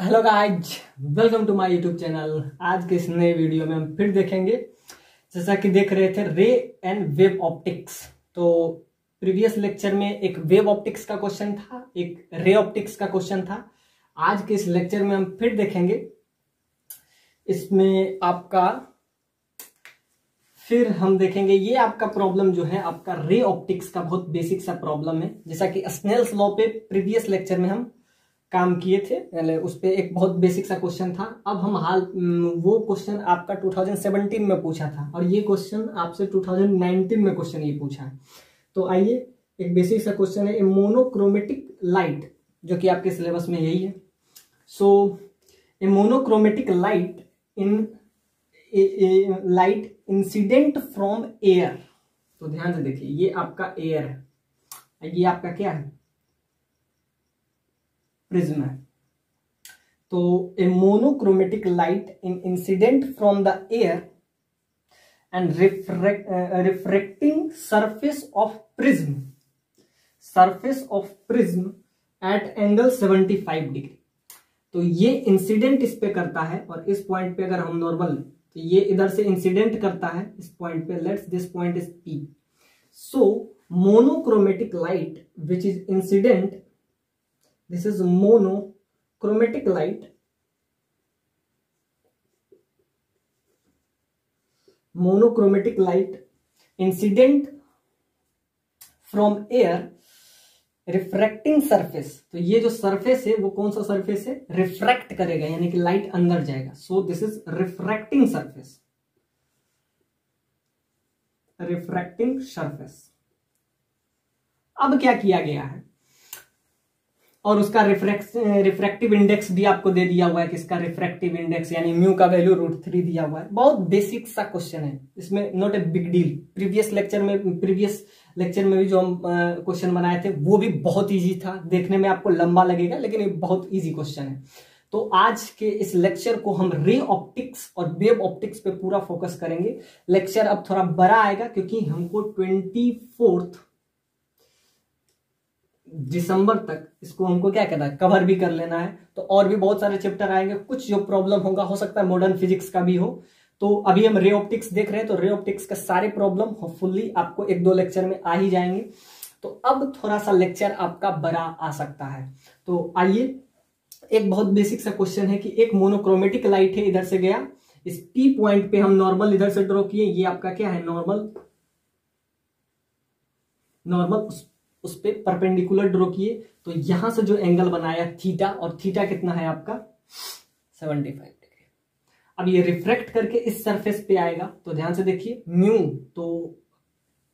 Hello guys, welcome to my YouTube channel. आज के इस नए वीडियो में हम फिर देखेंगे, जैसा कि देख रहे थे, रे एंड वेव ऑप्टिक्स। तो प्रीवियस लेक्चर में एक वेव ऑप्टिक्स का क्वेश्चन था, एक रे ऑप्टिक्स का क्वेश्चन था। आज के इस लेक्चर में हम फिर देखेंगे। इसमें आपका फिर हम देखेंगे, ये आपका प्रॉब्लम जो है आपका रे ऑप्टिक्स का बहुत बेसिक सा प्रॉब्लम है। जैसा कि स्नेल्स लॉ पे प्रीवियस लेक्चर में हम काम किए थे, उस पे एक बहुत बेसिक सा क्वेश्चन था। अब हम वो क्वेश्चन आपका 2017 में पूछा था और ये क्वेश्चन आपसे 2019 में क्वेश्चन ये पूछा है। तो आइए, एक बेसिक सा क्वेश्चन है, ए मोनोक्रोमेटिक लाइट, जो कि आपके सिलेबस में यही है। So a monochromatic light light incident from air. तो ध्यान से देखिए, ये आपका एयर है, ये आपका क्या है, प्रिज्म है। तो a monochromatic light incident from the air and refracting surface of prism at angle 75 degree. तो ये इंसिडेंट इस पे करता है और इस पॉइंट पे अगर हम नॉर्मल, तो ये इधर से इंसिडेंट करता है इस पॉइंट पे। Let's this point is P. So monochromatic light which is incident, this is monochromatic light incident from air refracting surface. तो ये जो सरफेस है वो कौन सा सरफेस है, रिफ्रैक्ट करेगा, यानी कि लाइट अंदर जाएगा। So this is refracting surface. अब क्या किया गया है, और उसका रिफ्रैक्टिव इंडेक्स भी आपको दे दिया हुआ है। किसका रिफ्रैक्टिव इंडेक्स, यानी म्यू का वैल्यू √3 दिया हुआ है। बहुत बेसिक सा क्वेश्चन है, इसमें not a big deal. Previous lecture में भी जो हम क्वेश्चन बनाए थे वो भी बहुत इजी था। देखने में आपको लंबा लगेगा लेकिन ये बहुत इजी क्वेश्चन है। तो आज के इस लेक्चर को हम रे ऑप्टिक्स और वेव ऑप्टिक्स पे पूरा फोकस करेंगे। लेक्चर अब थोड़ा बड़ा आएगा क्योंकि हमको 24 दिसंबर तक इसको हमको क्या करना है, कवर भी कर लेना है। तो और भी बहुत सारे चैप्टर आएंगे, कुछ जो प्रॉब्लम होगा हो सकता है मॉडर्न फिजिक्स का भी हो। तो अभी हम रे ऑप्टिक्स देख रहे हैं, तो रे ऑप्टिक्स का सारे प्रॉब्लम होपफुली आपको 1-2 लेक्चर में आ ही जाएंगे। तो अब थोड़ा सा लेक्चर आपका बड़ा आ सकता है। तो आइए, एक बहुत बेसिक सा क्वेश्चन है कि एक मोनोक्रोमेटिक लाइट है, इधर से गया, इस पी पॉइंट पे हम नॉर्मल इधर से ड्रॉ किए। ये आपका क्या है, नॉर्मल उस पे परपेंडिकुलर ड्रॉ किए। तो यहां से जो एंगल बनाया थीटा, और थीटा कितना है आपका 75 डिग्री। अब ये रिफ्रेक्ट करके इस सरफेस पे आएगा। तो ध्यान से देखिए, म्यू तो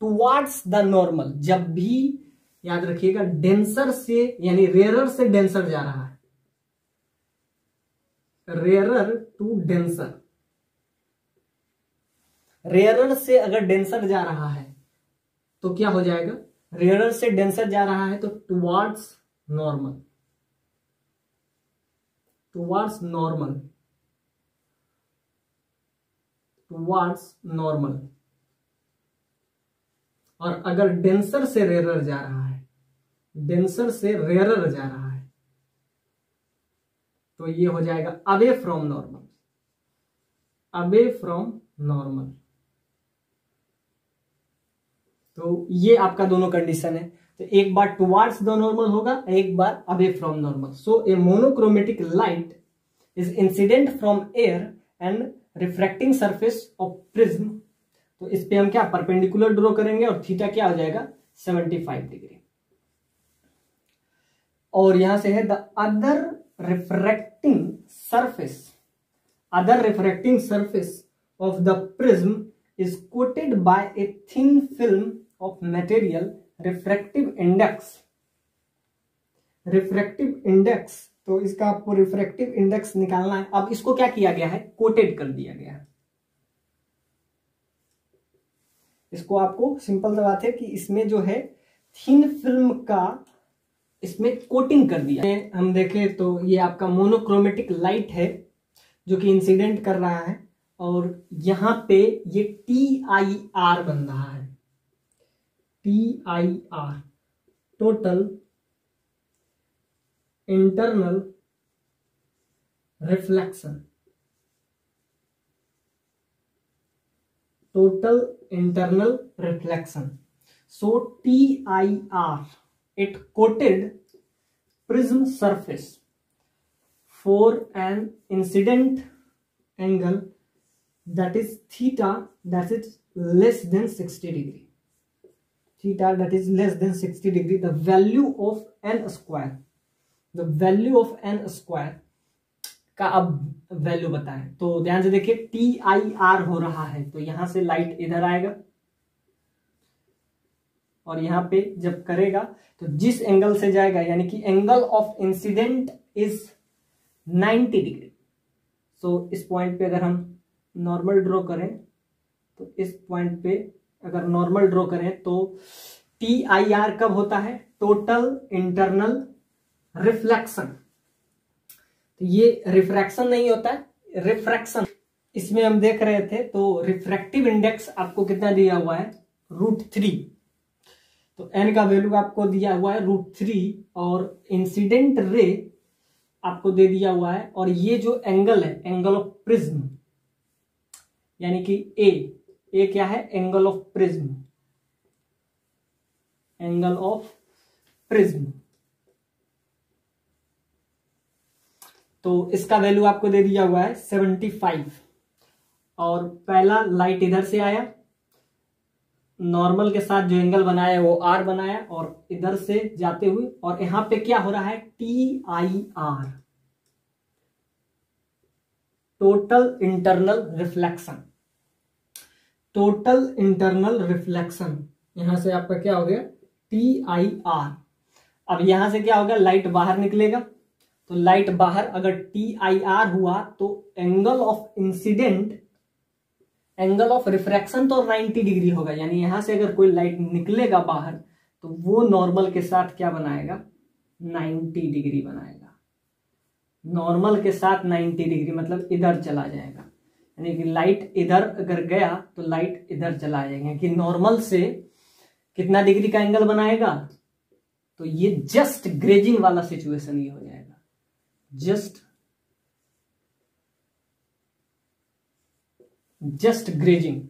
टुवर्ड्स द नॉर्मल, जब भी याद रखिएगा डेंसर से यानी रेयरर से डेंसर जा रहा है, रेयरर टू डेंसर, रेयरर से अगर डेंसर जा रहा है तो क्या हो जाएगा, रेयरर से डेंसर जा रहा है तो टुवर्ड्स नॉर्मल, और अगर डेंसर से रेयरर जा रहा है, तो ये हो जाएगा अवे फ्रॉम नॉर्मल। तो ये आपका दोनों कंडीशन है। तो एक बार टुवर्ड्स द नॉर्मल होगा, एक बार away from normal. So a monochromatic light is incident from air and refracting surface of prism. तो इस पे हम क्या परपेंडिकुलर ड्रॉ करेंगे और थीटा क्या हो जाएगा 75 डिग्री। और यहां से है the other refracting surface of the prism is coated by a thin film of material refractive index। तो इसका आपको रिफ्रैक्टिव इंडेक्स निकालना है। अब इसको क्या किया गया है, कोटेड कर दिया गया है। इसको आपको सिंपल सा बात है कि इसमें जो है थिन फिल्म का इसमें कोटिंग कर दिया है। हम देखें तो ये आपका मोनोक्रोमेटिक लाइट है जो कि इंसिडेंट कर रहा है, और यहां पे ये TIR बन रहा है, TIR total internal reflection, total internal reflection. So TIR, it coated prism surface for an incident angle that is theta, that is less than 60 degree. Theta that is less than 60 degree. The value of n square, the value of n square का अब value बताएं। तो ध्यान से देखिए TIR हो रहा है, तो यहां से लाइट इधर आएगा और यहां पे जब करेगा तो जिस एंगल से जाएगा, यानी कि angle of incident is 90 degree. So इस पॉइंट पे अगर हम नॉर्मल ड्रॉ करें, तो इस पॉइंट पे अगर नॉर्मल ड्रॉ करें तो TIR कब होता है? Total internal reflection. तो ये रिफ्रैक्शन नहीं होता है, रिफ्रैक्शन। इसमें हम देख रहे थे तो रिफ्रैक्टिव इंडेक्स आपको कितना दिया हुआ है? √3। तो n का वैल्यू आपको दिया हुआ है √3 और इंसिडेंट रे आपको दे दिया हुआ है। और ये जो एंगल है, एंगल ऑफ प्रिज्म, यानी कि ए क्या है? Angle of prism, angle of prism. तो इसका वैल्यू आपको दे दिया हुआ है 75। और पहला लाइट इधर से आया, नॉर्मल के साथ जो एंगल बनाया है वो आर बनाया, और इधर से जाते हुए, और यहां पे क्या हो रहा है? TIR, total internal reflection. Total internal reflection, यहां से आपका क्या हो गया? TIR। अब यहां से क्या होगा? लाइट बाहर निकलेगा, तो लाइट बाहर अगर TIR हुआ तो angle of incident, angle of refraction तो 90 डिग्री होगा। यानी यहां से अगर कोई लाइट निकलेगा बाहर तो वो नॉर्मल के साथ क्या बनाएगा? 90 डिग्री बनाएगा। नॉर्मल के साथ 90 डिग्री मतलब इधर चला जाएगा। यानी कि लाइट इधर अगर गया तो लाइट इधर चला जाएगा, कि नॉर्मल से कितना डिग्री का एंगल बनाएगा? तो ये जस्ट ग्रेजिंग वाला सिचुएशन ये हो जाएगा, जस्ट ग्रेजिंग।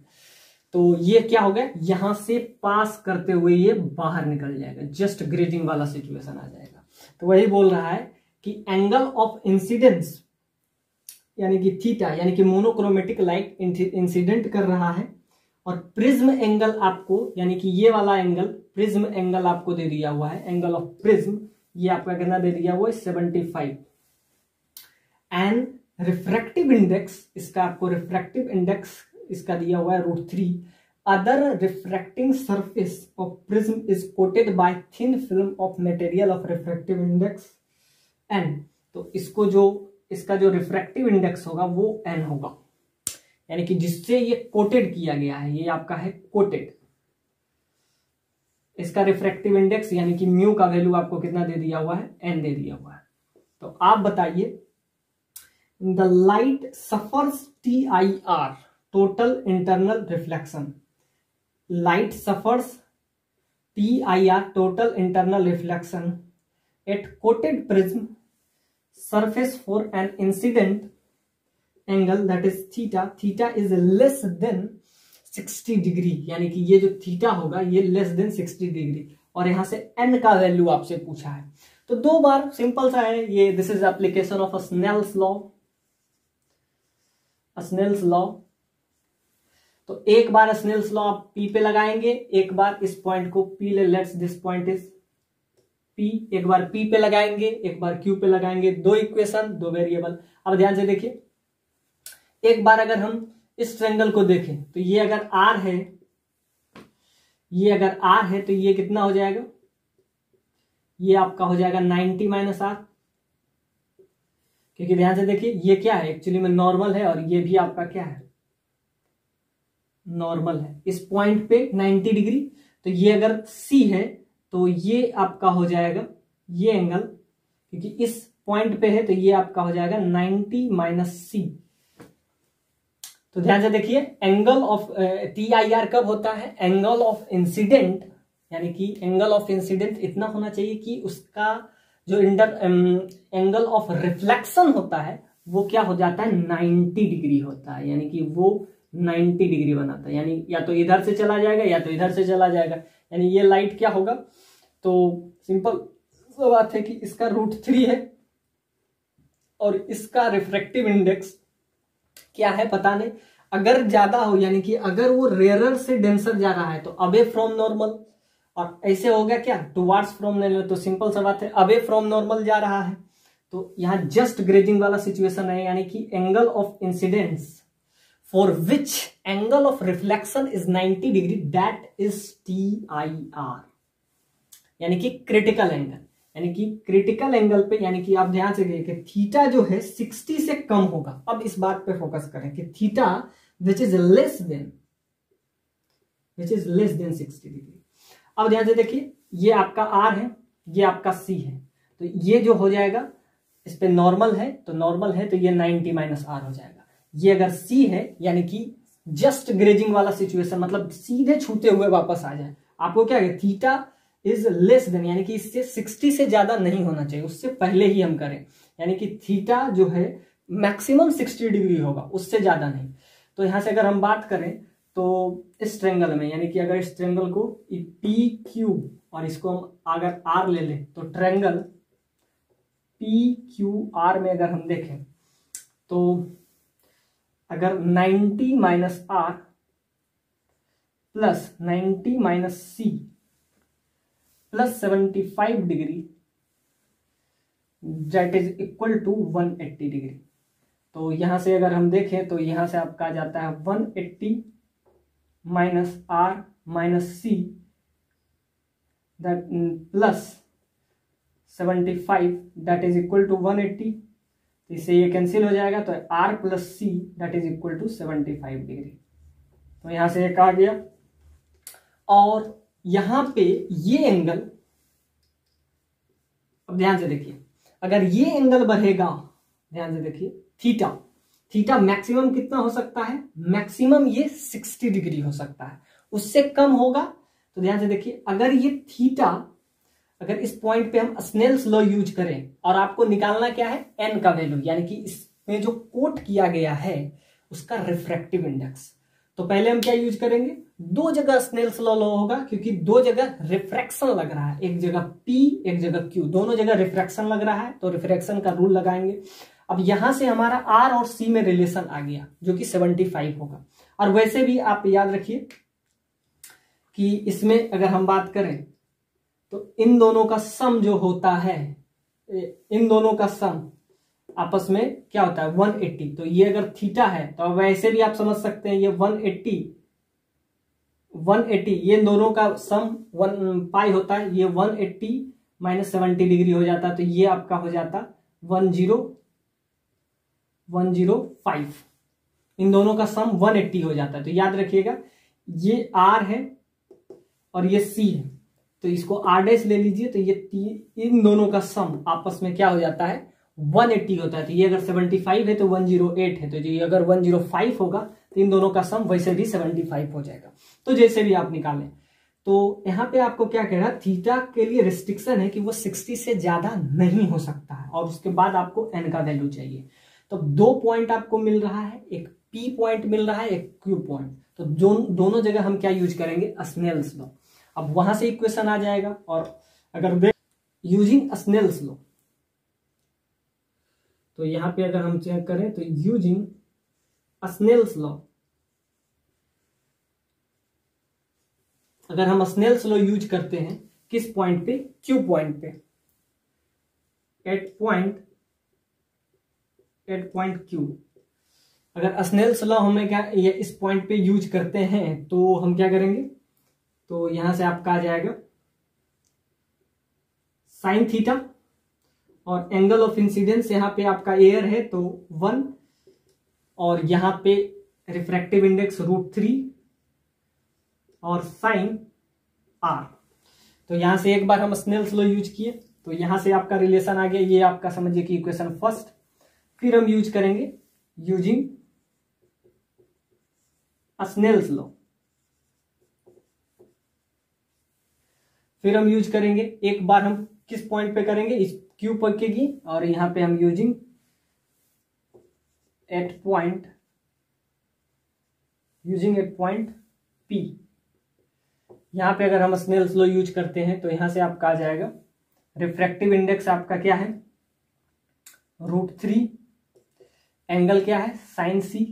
तो ये क्या हो गया? यहां से पास करते हुए ये बाहर निकल जाएगा, जस्ट ग्रेजिंग वाला सिचुएशन आ जाएगा। तो वही बोल रहा है कि एंगल ऑफ इंसिडेंस, यानी कि थीटा, यानी कि मोनोक्रोमेटिक लाइट इंसिडेंट कर रहा है, और प्रिज्म एंगल आपको, यानी कि ये वाला एंगल, प्रिज्म एंगल आपको दे दिया हुआ है, एंगल ऑफ प्रिज्म, ये आपका कितना दे दिया हुआ है? 75। एंड रिफ्रैक्टिव इंडेक्स, इसका आपको रिफ्रैक्टिव इंडेक्स इसका दिया हुआ है √3। Other refracting surface of prism is coated bye thin film of material of refractive index n। तो इसको जो, इसका जो रिफ्रैक्टिव इंडेक्स होगा वो n होगा, यानी कि जिससे ये कोटेड किया गया है, ये आपका है कोटेड। इसका रिफ्रैक्टिव इंडेक्स यानी कि म्यू का वैल्यू आपको कितना दे दिया हुआ है? n दे दिया हुआ है। तो आप बताइए, the light suffers TIR, total internal reflection. Light suffers TIR, total internal reflection at coated prism surface for an incident angle that is theta. Theta is less than 60 degree, यानी कि ये जो थीटा होगा ये लेस देन 60 डिग्री। और यहां से n का वैल्यू आपसे पूछा है, तो दो बार सिंपल सा है ये। This is application of Snell's law, Snell's law. तो एक बार स्नेल्स लॉ आप P पे लगाएंगे, एक बार इस पॉइंट को P ले, let's this point is P, एक बार P पे लगाएंगे, एक बार Q पे लगाएंगे। दो इक्वेशन, दो वेरिएबल। अब ध्यान से देखिए, एक बार अगर हम इस ट्रायंगल को देखें तो ये अगर R है, ये अगर R है तो ये कितना हो जाएगा? ये आपका हो जाएगा 90 - R, क्योंकि ध्यान से देखिए ये क्या है? एक्चुअली में नॉर्मल है, और ये भी आपका क्या है? नॉर्मल है। इस पॉइंट पे 90 डिग्री, तो ये अगर C है तो ये आपका हो जाएगा ये एंगल, क्योंकि इस पॉइंट पे है तो ये आपका हो जाएगा 90 - C। तो ध्यान से देखिए, एंगल ऑफ TIR कब होता है? एंगल ऑफ इंसिडेंट, यानी कि एंगल ऑफ इंसिडेंट इतना होना चाहिए कि उसका जो एंगल ऑफ रिफ्लेक्शन होता है वो क्या हो जाता है 90 डिग्री होता है, यानी कि वो 90 डिग्री बनाता है, यानी या तो इधर से चला जाएगा या तो इधर से चला जाएगा, यानी ये लाइट क्या होगा। तो सिंपल सा बात है कि इसका √3 है और इसका रिफ्रैक्टिव इंडेक्स क्या है पता नहीं। अगर ज्यादा हो यानी कि अगर वो रेयरर से डेंसर जा रहा है तो अवे फ्रॉम नॉर्मल, और ऐसे हो गया क्या टुवार्ड्स फ्रॉम नॉर्मल, तो सिंपल सा बात है अवे फ्रॉम नॉर्मल जा रहा है। तो यहाँ जस्ट ग्रेजिंग वाला सिचुएशन है, यानी कि angle of incidence for which angle of reflection is 90 degree that is TIR, यानी कि क्रिटिकल एंगल, यानी कि क्रिटिकल एंगल पे, यानी कि आप ध्यान से देखिए थीटा जो है 60 से कम होगा। अब इस बात पे फोकस करें कि theta which is less than 60 degree. अब ध्यान से देखिए ये आपका R है, ये आपका C है, तो ये जो हो जाएगा इस पे नॉर्मल है तो ये 90 - R हो जाएगा। ये अगर C है यानी कि जस्ट ग्रेजिंग वाला सिचुएशन, मतलब सीधे छूते हुए वापस आ जाए, आपको क्या है थीटा इज लेस देन, यानी कि इससे 60 से ज्यादा नहीं होना चाहिए, उससे पहले ही हम करें, यानी कि थीटा जो है मैक्सिमम 60 डिग्री होगा, उससे ज्यादा नहीं। तो यहां से अगर हम बात करें तो इस ट्रेंगल में, यानी कि अगर इस ट्रेंगल को PQ और इसको हम अगर R ले लें तो ट्रेंगल PQR में अगर हम देखें तो अगर 90 - R plus 90 - C plus 75 degree that is equal to 180 degree. तो यहां से अगर हम देखें तो यहां से आपका आ जाता है 180 - R - C that plus 75 that is equal to 180। इससे ये कैंसिल हो जाएगा तो R plus C that is equal to 75 degree. तो यहां से एक आ गया, और यहां पे ये एंगल, अब ध्यान से देखिए अगर ये एंगल बढ़ेगा, ध्यान से देखिए थीटा मैक्सिमम कितना हो सकता है, मैक्सिमम ये 60 डिग्री हो सकता है, उससे कम होगा। तो ध्यान से देखिए अगर ये थीटा, अगर इस पॉइंट पे हम स्नेल्स लॉ यूज करें और आपको निकालना क्या है n का वैल्यू, यानी कि इसमें जो कोट किया गया है उसका रिफ्रैक्टिव इंडेक्स, तो पहले हम क्या यूज करेंगे, दो जगह स्नेल्स लॉ होगा क्योंकि दो जगह रिफ्रैक्शन लग रहा है, एक जगह P एक जगह Q, दोनों जगह रिफ्रैक्शन लग रहा है तो रिफ्रैक्शन का रूल लगाएंगे। अब यहां से हमारा R और C में रिलेशन आ गया जो कि 75 होगा। और वैसे भी आप याद रखिए कि इसमें अगर हम बात करें तो इन दोनों का सम जो होता है, इन दोनों का सम आपस में क्या होता है 180। तो ये अगर थीटा है तो वैसे भी आप समझ सकते हैं ये 180 ये दोनों का सम 1 पाई होता है, ये 180 - 70 डिग्री हो जाता है, तो ये आपका हो जाता 105। इन दोनों का सम 180 हो जाता है। तो याद रखिएगा ये R है और ये C है, तो इसको R' ले लीजिए, तो ये इन दोनों का सम आपस में क्या हो जाता है 180 होता है। तो ये अगर 75 है तो 108 है, तो ये अगर 105 होगा तो इन दोनों का सम वैसे भी 75 हो जाएगा। तो जैसे भी आप निकालें, तो यहां पे आपको क्या कह रहा है, थीटा के लिए रिस्ट्रिक्शन है कि वो 60 से ज्यादा नहीं हो सकता है, और उसके बाद आपको n का वैल्यू चाहिए। तो 2 पॉइंट आपको मिल रहा है, एक P पॉइंट मिल रहा है, एक Q पॉइंट, तो दोनों जगह हम क्या यूज करेंगे स्नेल्स लॉ। अब वहां से इक्वेशन आ जाएगा, और अगर देख यूजिंग स्नेल्स लॉ, तो यहां पे अगर हम चेक करें तो यूजिंग स्नेल्स लॉ, अगर हम स्नेल्स लॉ यूज करते हैं किस पॉइंट पे, Q पॉइंट पे, एट पॉइंट Q, अगर स्नेल्स लॉ हमें क्या ये इस पॉइंट पे यूज करते हैं तो हम क्या करेंगे, तो यहां से आपका आ जाएगा साइन थीटा, और एंगल ऑफ इंसिडेंस यहां पे आपका एयर है तो 1, और यहां पे रिफ्रैक्टिव इंडेक्स √3 और साइन R। तो यहां से एक बार हम स्नेल्स लॉ यूज किए तो यहां से आपका रिलेशन आ गया, ये आपका समझिए कि इक्वेशन फर्स्ट। फिर हम यूज करेंगे यूजिंग स्नेल्स लॉ, फिर हम यूज करेंगे, एक बार हम किस पॉइंट पे करेंगे, इस Q पर की, और यहां पे हम using at point using at point P। यहां पे अगर हम स्नेल्स लॉ यूज करते हैं तो यहां से आपका आ जाएगा रिफ्रैक्टिव इंडेक्स आपका क्या है √3, एंगल क्या है साइन C,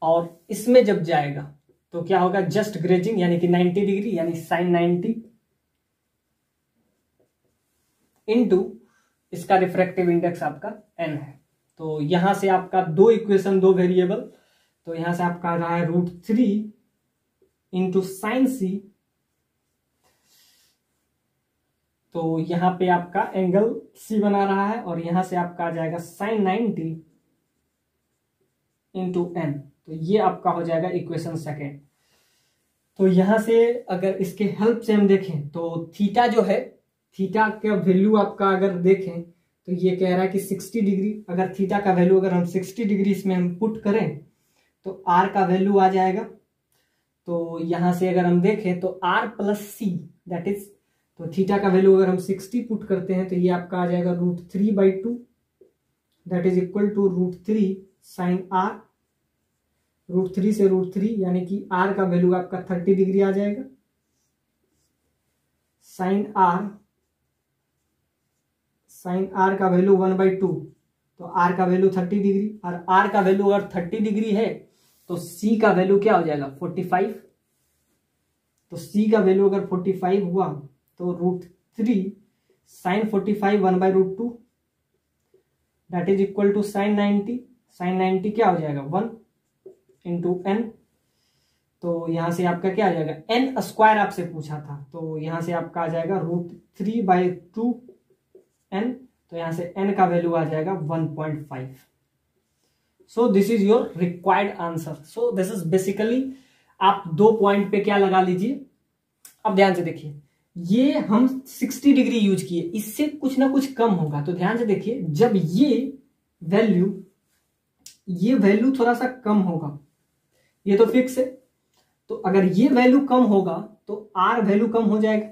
और इसमें जब जाएगा तो क्या होगा जस्ट ग्रेजिंग यानी कि 90 डिग्री यानी साइन 90 इनटू इसका रिफ्रैक्टिव इंडेक्स आपका n है। तो यहां से आपका दो इक्वेशन दो वेरिएबल, तो यहां से आपका आ रहा है √3 इंटू साइन C, तो यहां पे आपका एंगल C बना रहा है और यहां से आपका आ जाएगा साइन 90 इंटू n। तो ये आपका हो जाएगा इक्वेशन सेकेंड। तो यहां से अगर इसके हेल्प से हम देखें तो थीटा जो है, थीटा का वैल्यू आपका अगर देखें तो ये कह रहा है कि 60 डिग्री, अगर थीटा का वैल्यू अगर हम 60 डिग्री इसमें हम पुट करें तो r का वैल्यू आ जाएगा। तो यहां से अगर हम देखें तो r plus C that is, तो थीटा का वैल्यू अगर हम 60 पुट करते हैं तो ये आपका आ जाएगा √3/2 that is equal to √3 sine R, √3 से √3 यानी कि r का वैल्यू आपका 30 डिग्री आ जाएगा, साइन R का वैल्यू 1/2, तो r का वैल्यू 30 डिग्री, और r का वैल्यू अगर 30 डिग्री है तो c का वैल्यू क्या हो जाएगा 45, तो c का वैल्यू अगर 45 हुआ तो √3 sine 45 1/√2 that is equal to sine 90, sine 90 क्या हो जाएगा 1 इंटू n। तो यहां से आपका क्या आ जाएगा n स्क्वायर आपसे पूछा था, तो यहां से आपका आ जाएगा √3/2 n, तो यहां से n का वैल्यू आ जाएगा 1.5। So this is your required answer. So this is basically आप 2 पॉइंट पे क्या लगा लीजिए। अब ध्यान से देखिए, ये हम 60 डिग्री यूज किए, इससे कुछ ना कुछ कम होगा, तो ध्यान से देखिए जब ये वैल्यू थोड़ा सा कम होगा, ये तो फिक्स है, तो अगर ये वैल्यू कम होगा तो R वैल्यू कम हो जाएगा।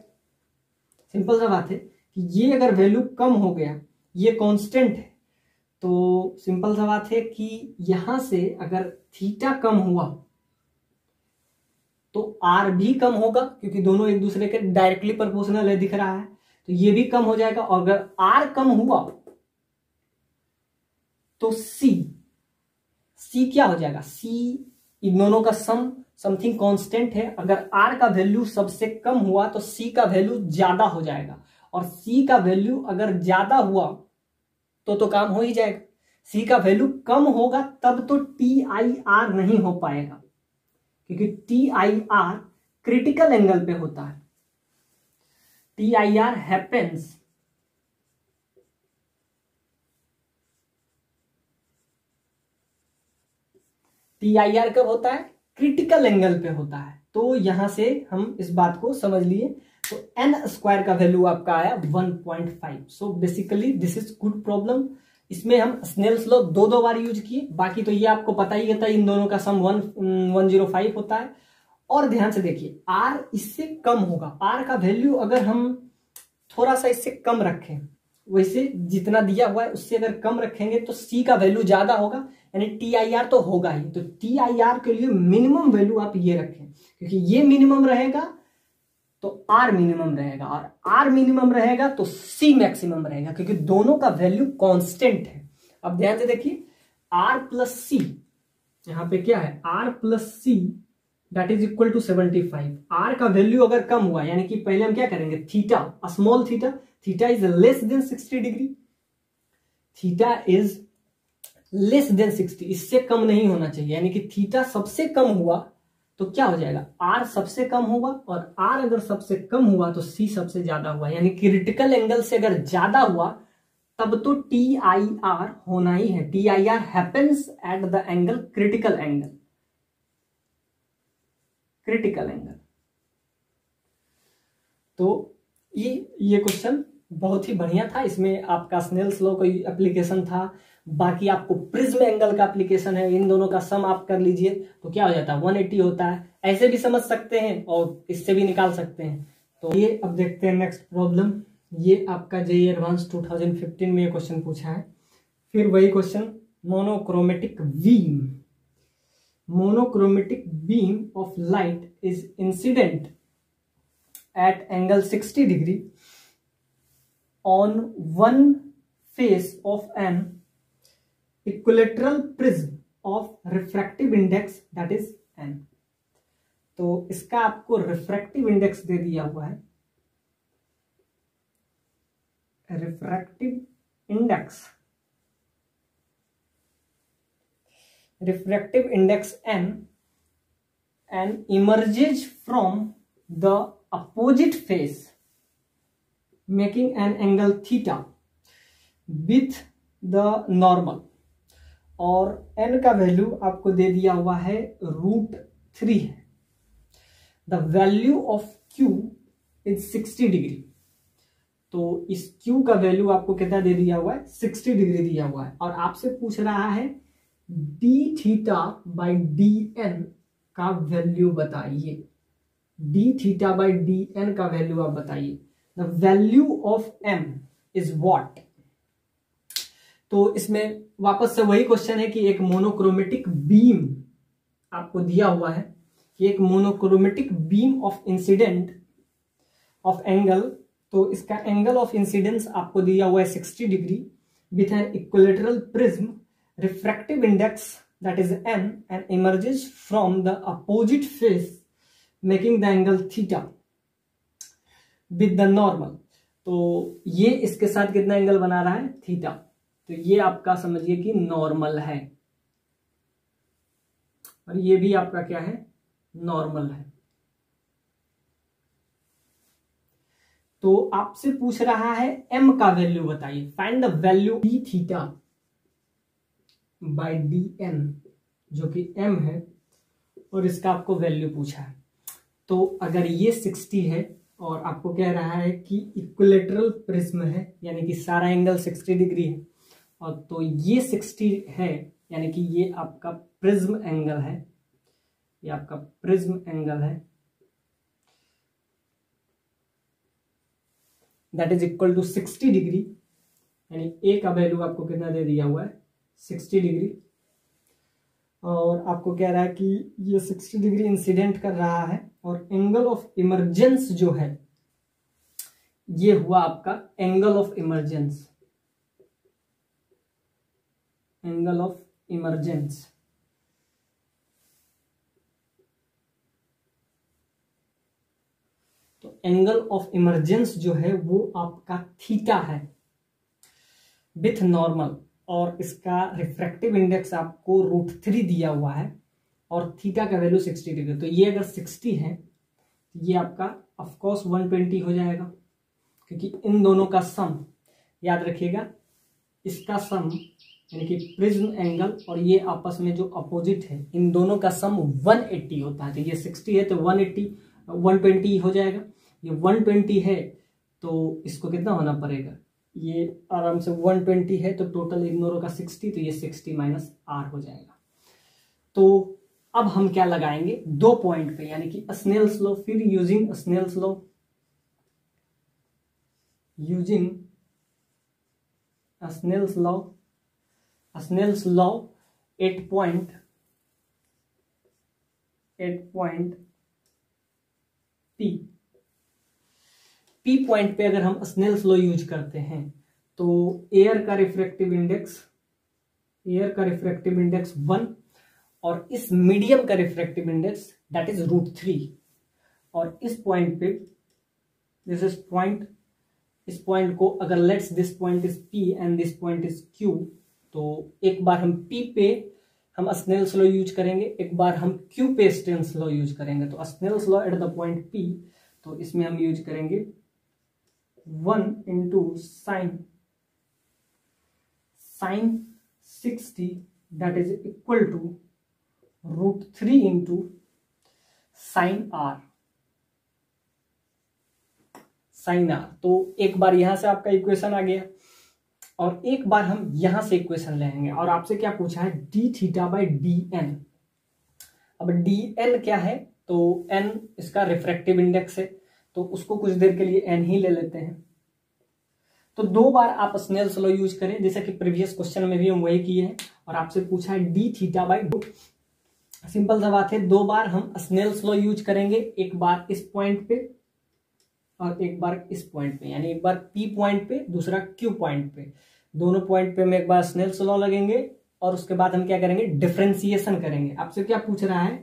सिंपल सा बात है कि ये अगर वैल्यू कम हो गया, ये कांस्टेंट है, तो सिंपल सा बात है कि यहां से अगर थीटा कम हुआ तो R भी कम होगा, क्योंकि दोनों एक दूसरे के डायरेक्टली प्रोपोर्शनल है दिख रहा है, तो ये भी कम हो जाएगा। और अगर R कम हुआ तो C क्या हो जाएगा, C इन दोनों का समथिंग कांस्टेंट है, अगर R का वैल्यू सबसे कम हुआ तो C का वैल्यू ज्यादा हो जाएगा, और C का वैल्यू अगर ज्यादा हुआ तो काम हो ही जाएगा। C का वैल्यू कम होगा तब तो TIR नहीं हो पाएगा, क्योंकि TIR क्रिटिकल एंगल पे होता है। TIR हैपेंस TIR कब होता है, क्रिटिकल एंगल पे होता है। तो यहां से हम इस बात को समझ लिए, तो n स्क्वायर का वैल्यू आपका आया 1.5। So basically this is good problem. इसमें हम स्नेल्स लॉ दो बार यूज किए, बाकी तो ये आपको पता ही था, इन दोनों का सम 105 होता है। और ध्यान से देखिए R इससे कम होगा, R का वैल्यू अगर हम थोड़ा सा इससे कम रखें, वैसे जितना दिया हुआ है उससे अगर कम रखेंगे तो C का वैल्यू ज्यादा होगा, यानी TIR तो होगा ही। तो TIR के लिए मिनिमम वैल्यू आप ये रखें, क्योंकि ये मिनिमम रहेगा तो R मिनिमम रहेगा, और R मिनिमम रहेगा तो C मैक्सिमम रहेगा, क्योंकि दोनों का वैल्यू कांस्टेंट है। अब ध्यान से देखिए R प्लस C, यहां पे क्या है R plus C that is equal to 75। R का वैल्यू अगर कम हुआ, यानी कि पहले हम क्या करेंगे, theta small theta is less than 60 degree, theta is less than 60, इससे कम नहीं होना चाहिए, यानी कि थीटा सबसे कम हुआ तो क्या हो जाएगा R सबसे कम होगा, और R अगर सबसे कम हुआ तो C सबसे ज्यादा हुआ, यानी क्रिटिकल एंगल से अगर ज्यादा हुआ तब तो TIR होना ही है। TIR happens at the angle critical angle. तो ये क्वेश्चन बहुत ही बढ़िया था, इसमें आपका स्नेल्स लॉ का एप्लीकेशन था, बाकी आपको प्रिज्म एंगल का एप्लीकेशन है, इन दोनों का सम आप कर लीजिए तो क्या हो जाता है 180 होता है। ऐसे भी समझ सकते हैं और इससे भी निकाल सकते हैं। तो ये अब देखते हैं नेक्स्ट प्रॉब्लम। ये आपका जेईई एडवांस 2015 में ये क्वेश्चन पूछा है। फिर वही question, monochromatic beam of light is incident at angle 60 degree on one face of an equilateral prism of refractive index that is an. तो इसका आपको रिफ्रैक्टिव इंडेक्स दे दिया हुआ है, refractive index n and emerges from the opposite face making an angle theta with the normal, और n का value आपको दे दिया हुआ है √3 है। The value of q is 60 degree. तो इस q का वैल्यू आपको कितना दे दिया हुआ है, 60 डिग्री दिया हुआ है, और आपसे पूछ रहा है d theta by D N का वैल्यू बताइए। d theta by D N का वैल्यू आप बताइए। The value of m is what. तो इसमें वापस से वही क्वेश्चन है कि एक मोनोक्रोमेटिक बीम आपको दिया हुआ है कि एक monochromatic beam of incident of angle, तो इसका एंगल ऑफ इंसिडेंस आपको दिया हुआ है 60 degree with an equilateral prism, refractive index that is n and emerges from the opposite face making the angle theta with the normal। तो ये इसके साथ कितना एंगल बना रहा है, थीटा। तो ये आपका समझिए कि नॉर्मल है, और ये भी आपका क्या है, नॉर्मल है। तो आपसे पूछ रहा है m का वैल्यू बताइए। Find the value d theta by D N, जो कि m है, और इसका आपको वैल्यू पूछा है। तो अगर ये 60 है और आपको कह रहा है कि इक्विलेटरल प्रिज्म है, यानी कि सारा एंगल 60 डिग्री है, और तो ये 60 है, यानी कि ये आपका प्रिज्म एंगल है, ये आपका प्रिज्म एंगल है, that is equal to 60 degree, यानी ए का वैल्यू आपको कितना दे दिया हुआ है, 60 डिग्री। और आपको कह रहा है कि ये 60 डिग्री इंसिडेंट कर रहा है, और एंगल ऑफ इमरजेंस जो है ये हुआ आपका angle of emergence, angle of emergence. तो एंगल ऑफ इमरजेंस जो है वो आपका थीटा है विथ नॉर्मल, और इसका रिफ्रैक्टिव इंडेक्स आपको √3 दिया हुआ है, और थीटा का वैल्यू 60 डिग्री। तो ये अगर 60 है तो ये आपका ऑफकोर्स 120 हो जाएगा, क्योंकि इन दोनों का सम याद रखिएगा, इसका सम यानी कि प्रिज्म एंगल और ये आपस में जो अपोजिट है, इन दोनों का सम 180 होता है। तो ये 60 है तो 120 हो जाएगा। ये 120 है तो इसको कितना होना पड़ेगा, ये आराम से 120 है तो टोटल इन दोनों का 60, तो ये 60 माइनस r हो जाएगा। तो अब हम क्या लगाएंगे, 2 पॉइंट पे, यानी कि स्नेल्स लॉ। फिर using Snell's law, Snell's law 8 point P point पे अगर हम स्नेल्स लॉ यूज करते हैं तो एयर का रिफ्रैक्टिव इंडेक्स 1, और इस मीडियम का रिफ्रैक्टिव इंडेक्स दैट इज √3, और इस पॉइंट पे इस पॉइंट को अगर let's this point is P and this point is Q, तो एक बार हम P पे हम स्नेल्स लॉ यूज करेंगे, एक बार हम Q पे स्नेल्स लॉ यूज करेंगे। तो Snell's law at the point P, तो इसमें हम यूज करेंगे 1 into sine 60 that is equal to √3 into sine R। तो एक बार यहां से आपका इक्वेशन आ गया, और एक बार हम यहां से इक्वेशन लेंगे, और आपसे क्या पूछा है, D theta by D N. अब डी एन क्या है, तो एन इसका रिफ्रैक्टिव इंडेक्स है, तो उसको कुछ देर के लिए एन ही ले लेते हैं। तो 2 बार आप स्नेल्स लॉ यूज करें, जैसे कि प्रीवियस क्वेश्चन में भी हम वही किए हैं और आपसे पूछा है D theta by do. Simple सा बात है, 2 बार हम स्नेल्स लॉ यूज करेंगे, एक बार इस पॉइंट पे और एक बार इस पॉइंट पे, यानी एक बार पी पॉइंट पे दूसरा क्यू पॉइंट पे, दोनों पॉइंट पे हम एक बार स्नेल्स लॉ लगेंगे और उसके बाद हम क्या करेंगे, डिफरेंशिएशन करेंगे। आपसे क्या पूछ रहा है,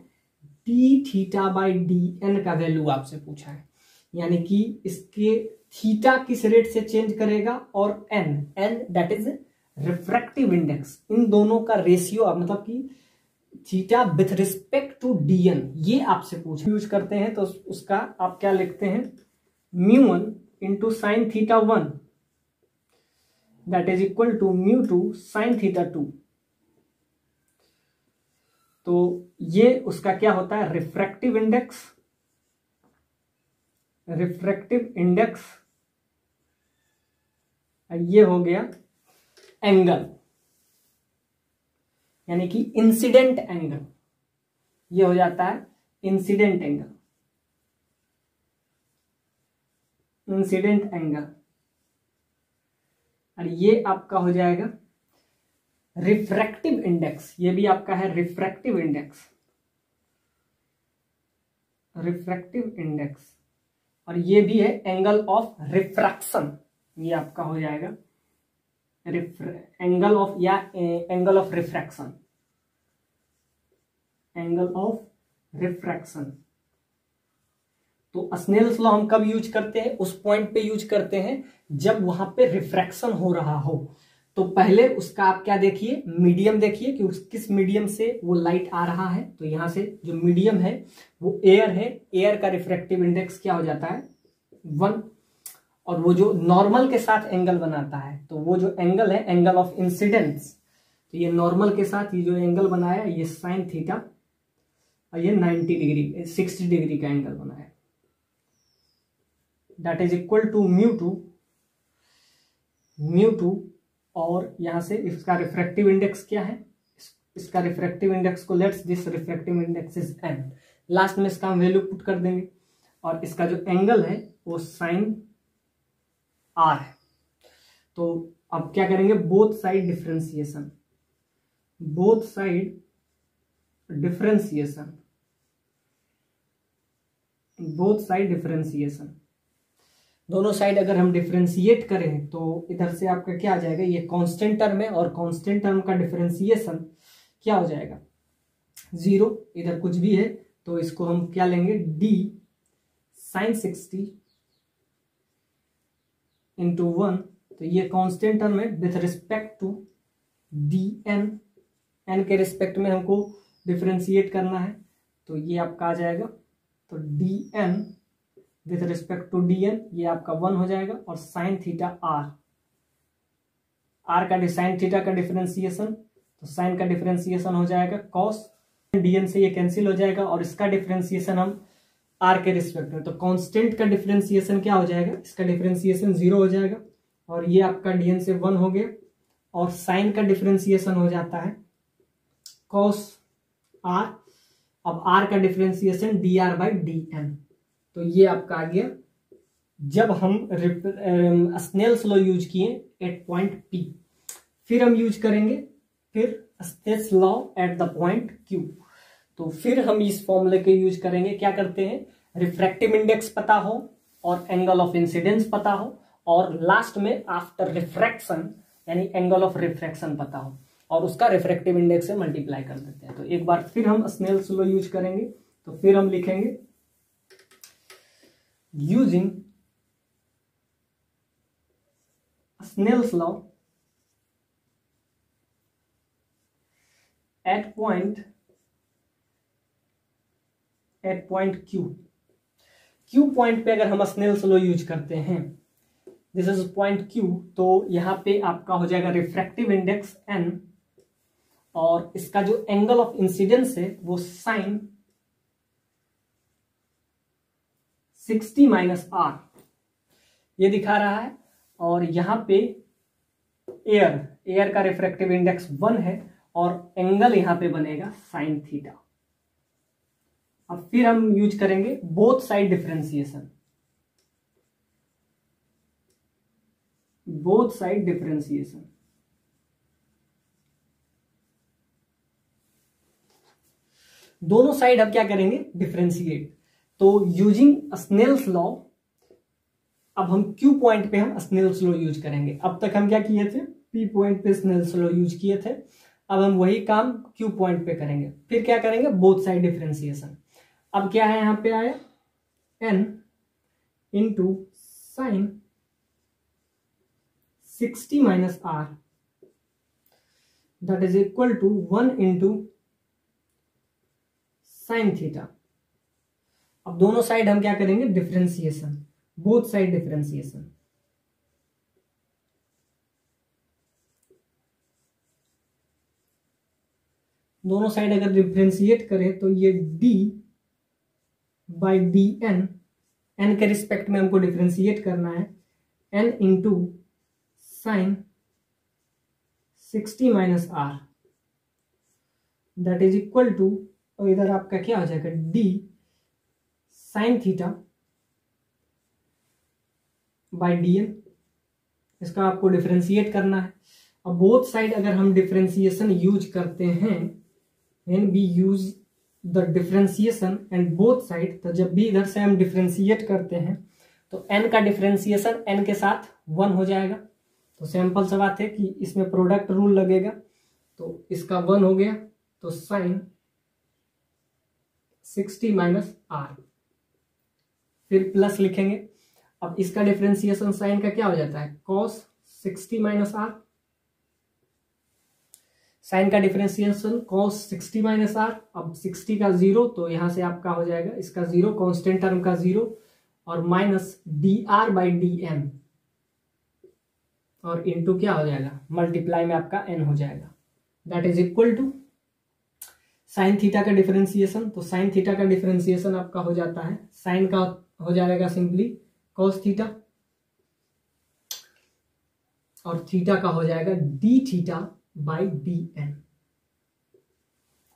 D theta by D N का वैल्यू आपसे पूछा है, यानी कि इसके थीटा किस रेट से चेंज करेगा और n that is refractive index, इन दोनों का रेशियो, मतलब कि theta with respect to D N, ये आपसे पूछा। यूज करते हैं तो उसका आप क्या लिखते हैं, μ1 into sine theta 1 that is equal to μ2 sine theta 2। तो ये उसका क्या होता है, रिफ्रैक्टिव इंडेक्स, ये हो गया एंगल, यानी कि इंसिडेंट एंगल, ये हो जाता है इंसिडेंट एंगल, और ये आपका हो जाएगा रिफ्रैक्टिव इंडेक्स, ये भी आपका है रिफ्रैक्टिव इंडेक्स, और ये भी है एंगल ऑफ रिफ्रैक्शन, ये आपका हो जाएगा एंगल ऑफ रिफ्रैक्शन। तो स्नेल्स लॉ हम कब यूज करते हैं, उस पॉइंट पे यूज करते हैं जब वहां पे रिफ्रैक्शन हो रहा हो। तो पहले उसका आप क्या देखिए, मीडियम देखिए कि किस मीडियम से वो लाइट आ रहा है। तो यहां से जो मीडियम है वो एयर है, एयर का रिफ्रैक्टिव इंडेक्स क्या हो जाता है 1, और वो जो नॉर्मल के साथ एंगल बनाता है, तो वो जो एंगल है एंगल ऑफ इंसिडेंस, तो ये नॉर्मल के साथ ये जो एंगल बनाया ये साइन थीटा, और ये 60 डिग्री का एंगल बनाया, दैट इज इक्वल टू μ2, और यहां से इसका रिफ्रैक्टिव इंडेक्स क्या है, इसका रिफ्रैक्टिव इंडेक्स को let's this refractive index is n, last में इसका हम वैल्यू पुट कर देंगे, और इसका जो एंगल है वो साइन r है। तो अब क्या करेंगे, बोथ साइड डिफरेंशिएशन, दोनों साइड अगर हम डिफरेंशिएट करें तो इधर से आपका क्या आ जाएगा, ये कांस्टेंट टर्म है, और कांस्टेंट टर्म का डिफरेंशिएशन क्या हो जाएगा 0, इधर कुछ भी है तो इसको हम क्या लेंगे, d साइन 60 इंटू 1, तो ये कांस्टेंट टर्म है with respect to D N के रिस्पेक्ट में हमको डिफरेंशिएट करना है, तो ये आपका आ जाएगा, तो D N with respect to D N ये आपका 1 हो जाएगा, और साइन थीटा आर का साइन थीटा का डिफरेंशिएशन, तो साइन का डिफरेंशिएशन हो जाएगा कॉस, डी एन से ये कैंसिल हो जाएगा, और इसका डिफरेंशिएशन हम आर के रिस्पेक्ट में, तो कांस्टेंट का डिफरेंशिएशन क्या हो जाएगा, इसका डिफरेंशिएशन 0 हो जाएगा, और ये आपका डी एन से 1 हो गया, और साइन का डिफरेंशिएशन हो जाता है कॉस आर, अब आर का differentiation D are by D N. तो ये आपका आ गया जब हम स्नेल्स लॉ यूज किए एट पॉइंट पी, फिर हम यूज करेंगे फिर Snell's law at the point Q. तो फिर हम इस फॉर्मूले के यूज करेंगे, क्या करते हैं, रिफ्रैक्टिव इंडेक्स पता हो और एंगल ऑफ इंसिडेंस पता हो, और लास्ट में आफ्टर रिफ्रैक्शन यानी एंगल ऑफ रिफ्रैक्शन पता हो, और उसका रिफ्रैक्टिव इंडेक्स से मल्टीप्लाई कर देते हैं। तो एक बार फिर हम स्नेल्स लॉ यूज करेंगे, तो फिर हम लिखेंगे using Snell's law at point Q point पे अगर हम स्नेल्स लॉ यूज करते हैं, दिस इज पॉइंट क्यू, तो यहां पे आपका हो जाएगा रिफ्रैक्टिव इंडेक्स n, और इसका जो एंगल ऑफ इंसिडेंस है वो साइन 60 माइनस r ये दिखा रहा है, और यहां पे एयर का रिफ्रैक्टिव इंडेक्स 1 है, और एंगल यहां पे बनेगा साइन थीटा। अब फिर हम यूज करेंगे both side differentiation, both side differentiation. दोनों साइड अब क्या करेंगे, डिफरेंशिएट। तो यूजिंग स्नेल्स लॉ, अब हम क्यू पॉइंट पे हम स्नेल्स लॉ यूज करेंगे। अब तक हम क्या किए थे, पी पॉइंट पे स्नेल्स लॉ यूज किए थे, अब हम वही काम क्यू पॉइंट पे करेंगे। फिर क्या करेंगे, बोथ साइड डिफरेंशिएशन। अब क्या है, यहां पे आया n into sine 60 minus r that is equal to 1 into sine theta. अब दोनों साइड हम क्या करेंगे, डिफरेंशिएशन, बोथ साइड डिफरेंशिएशन। दोनों साइड अगर डिफरेंशिएट करें तो ये d बाई डी एन के रिस्पेक्ट में हमको डिफरेंशिएट करना है, n into sine 60 minus r that is equal to, और इधर आपका क्या हो जाएगा, d sine theta by D N. इसका आपको डिफरेंशिएट करना है। अब बोथ साइड अगर हम डिफरेंशिएशन यूज करते हैं, when we use the differentiation and both side, तो जब भी इधर से हम डिफरेंशिएट करते हैं तो n का डिफरेंशिएशन n के साथ 1 हो जाएगा। तो सिंपल सा बात है कि इसमें प्रोडक्ट रूल लगेगा, तो इसका 1 हो गया, तो साइन 60 माइनस r, फिर प्लस लिखेंगे। अब इसका डिफरेंशिएशन साइन का क्या हो जाता है, cos 60 माइनस r, साइन का डिफरेंशिएशन cos 60 माइनस r। अब 60 का 0, तो यहां से आपका हो जाएगा इसका 0, कांस्टेंट टर्म का 0, और माइनस dr बाई dn, और इनटू क्या हो जाएगा, मल्टीप्लाई में आपका n हो जाएगा, that is equal to sine theta का डिफरेंशिएशन। तो साइन थीटा का डिफरेंशिएशन आपका हो जाता है, साइन का हो जाएगा सिंपली cos थीटा, और थीटा का हो जाएगा d theta by D N.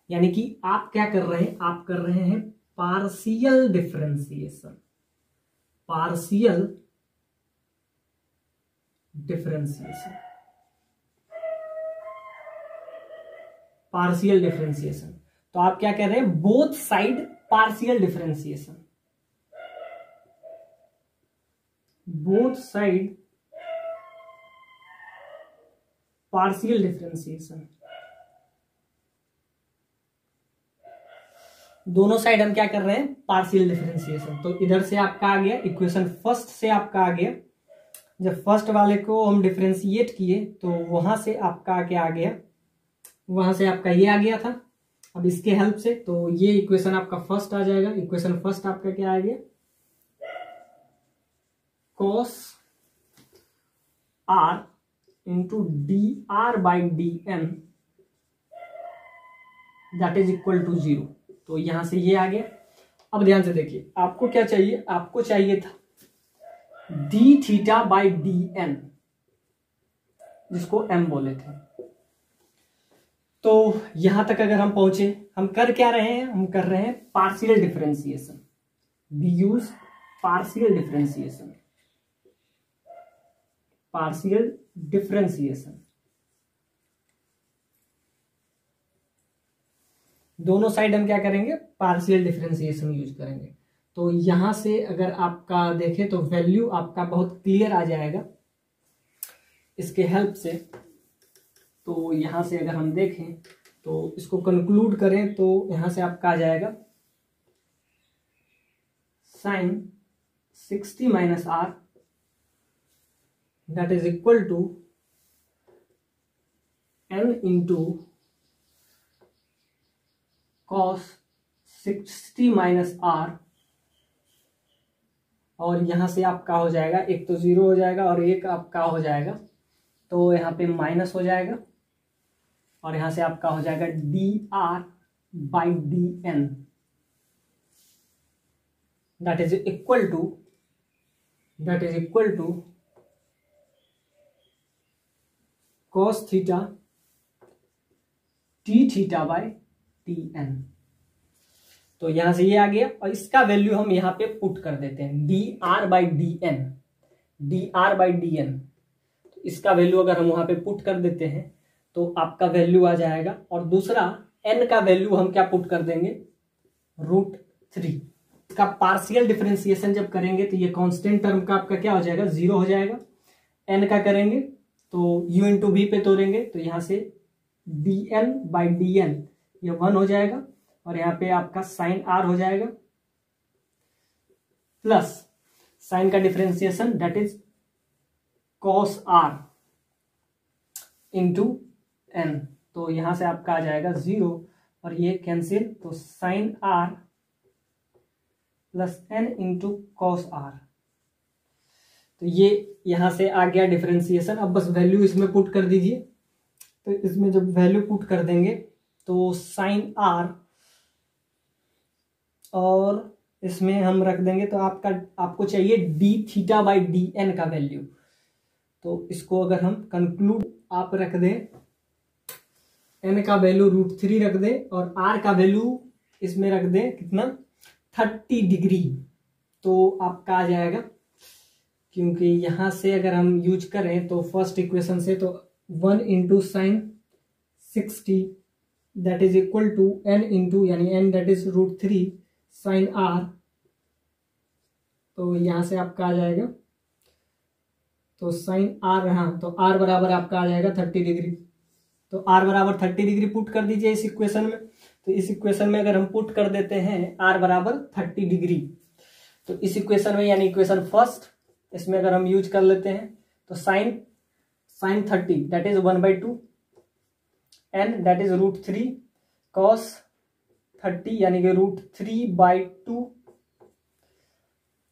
यानी कि आप क्या कर रहे हैं, आप कर रहे हैं partial differentiation, partial differentiation, partial differentiation. तो आप क्या कह रहे हैं, both side partial differentiation, both side partial differentiation. दोनों साइड हम क्या कर रहे हैं, पार्शियल डिफरेंशिएशन। तो इधर से आपका आ गया इक्वेशन फर्स्ट से आपका आ गया, जब फर्स्ट वाले को हम डिफरेंशिएट किए तो वहां से आपका क्या आ गया, वहां से आपका ये आ गया था। अब इसके हेल्प से तो ये इक्वेशन आपका फर्स्ट आ जाएगा। इक्वेशन फर्स्ट आपका क्या आ गया, cos r into D are by D N that is equal to 0। तो यहां से ये आ गया। अब ध्यान से देखिए, आपको क्या चाहिए, आपको चाहिए था D theta by D N, जिसको m बोले थे। तो यहां तक अगर हम पहुंचे, हम कर क्या रहे हैं, हम कर रहे हैं partial differentiation, we use partial differentiation, partial differentiation. दोनों साइड हम क्या करेंगे, पार्शियल डिफरेंशिएशन यूज करेंगे। तो यहां से अगर आपका देखें तो वैल्यू आपका बहुत क्लियर आ जाएगा इसके हेल्प से। तो यहां से अगर हम देखें तो इसको कंक्लूड करें तो यहां से आपका आ जाएगा sine 60 minus r that is equal to n into cos 60 minus r, और यहां से आपका हो जाएगा, एक तो 0 हो जाएगा और एक आपका हो जाएगा, तो यहाँ पे माइनस हो जाएगा, और यहां से आपका हो जाएगा D R by D N that is equal to cos theta T theta by T N. तो यहां से ये आ गया, और इसका वैल्यू हम यहां पे पुट कर देते हैं D are by D N, D are by D N. इसका वैल्यू अगर हम वहां पे पुट कर देते हैं तो आपका वैल्यू आ जाएगा। और दूसरा n का वैल्यू हम क्या पुट कर देंगे, √3। इसका पार्शियल डिफरेंशिएशन जब करेंगे तो ये कांस्टेंट टर्म का आपका क्या हो जाएगा, 0 हो जाएगा। n का करेंगे तो u इंटू वी पे तोड़ेंगे तो यहां से dn/dn ये 1 हो जाएगा। और यहाँ पे आपका साइन r हो जाएगा प्लस साइन का differentiation that is cos r into n। तो यहां से आपका आ जाएगा 0 और ये कैंसिल, तो sine r plus n into cos r। तो ये यहां से आ गया डिफरेंशिएशन। अब बस वैल्यू इसमें पुट कर दीजिए। तो इसमें जब वैल्यू पुट कर देंगे तो साइन r और इसमें हम रख देंगे तो आपको चाहिए d(θ/dn) का वैल्यू। तो इसको अगर हम कंक्लूड आप रख दें, n का वैल्यू √3 रख दें और r का वैल्यू इसमें रख दें कितना, 30 डिग्री। तो आपका आ जाएगा, क्योंकि यहां से अगर हम यूज करें तो फर्स्ट इक्वेशन से तो 1 into sine 60 that is equal to n into यानी n that is √3 sine r। तो यहां से आपका आ जाएगा तो साइन r रहा तो r बराबर आपका आ जाएगा 30 डिग्री। तो r बराबर 30 डिग्री पुट कर दीजिए इस इक्वेशन में। तो इस इक्वेशन में अगर हम पुट कर देते हैं r बराबर 30 डिग्री, तो इस इक्वेशन में यानी इक्वेशन फर्स्ट, इसमें अगर हम यूज कर लेते हैं तो sine 30 that is 1/2 n that is √3 cos 30 यानी कि √3/2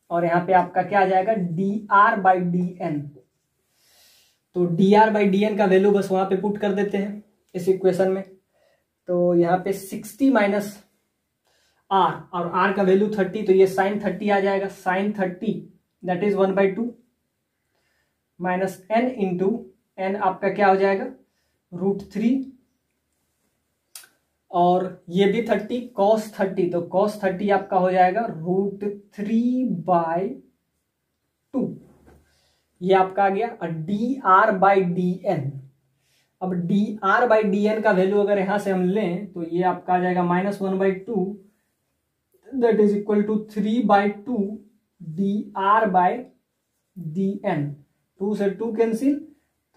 और यहाँ पे आपका क्या आ जाएगा dr/dn। तो dr/dn का वैल्यू बस वहां पे पुट कर देते हैं इस इक्वेशन में। तो यहाँ पे 60 माइनस r और r का वैल्यू 30, तो ये साइन 30 आ जाएगा। Sine 30 that is 1/2 minus n into n आपका क्या हो जाएगा √3 और ये भी 30 cos 30, तो cos 30 आपका हो जाएगा √3/2। ये आपका आ गया। और dr/dn, अब dr/dn का वैल्यू अगर यहां से हम लें तो ये आपका आ जाएगा -1/2 that is equal to 3/2 dr/dn। 2 से 2 कैंसिल,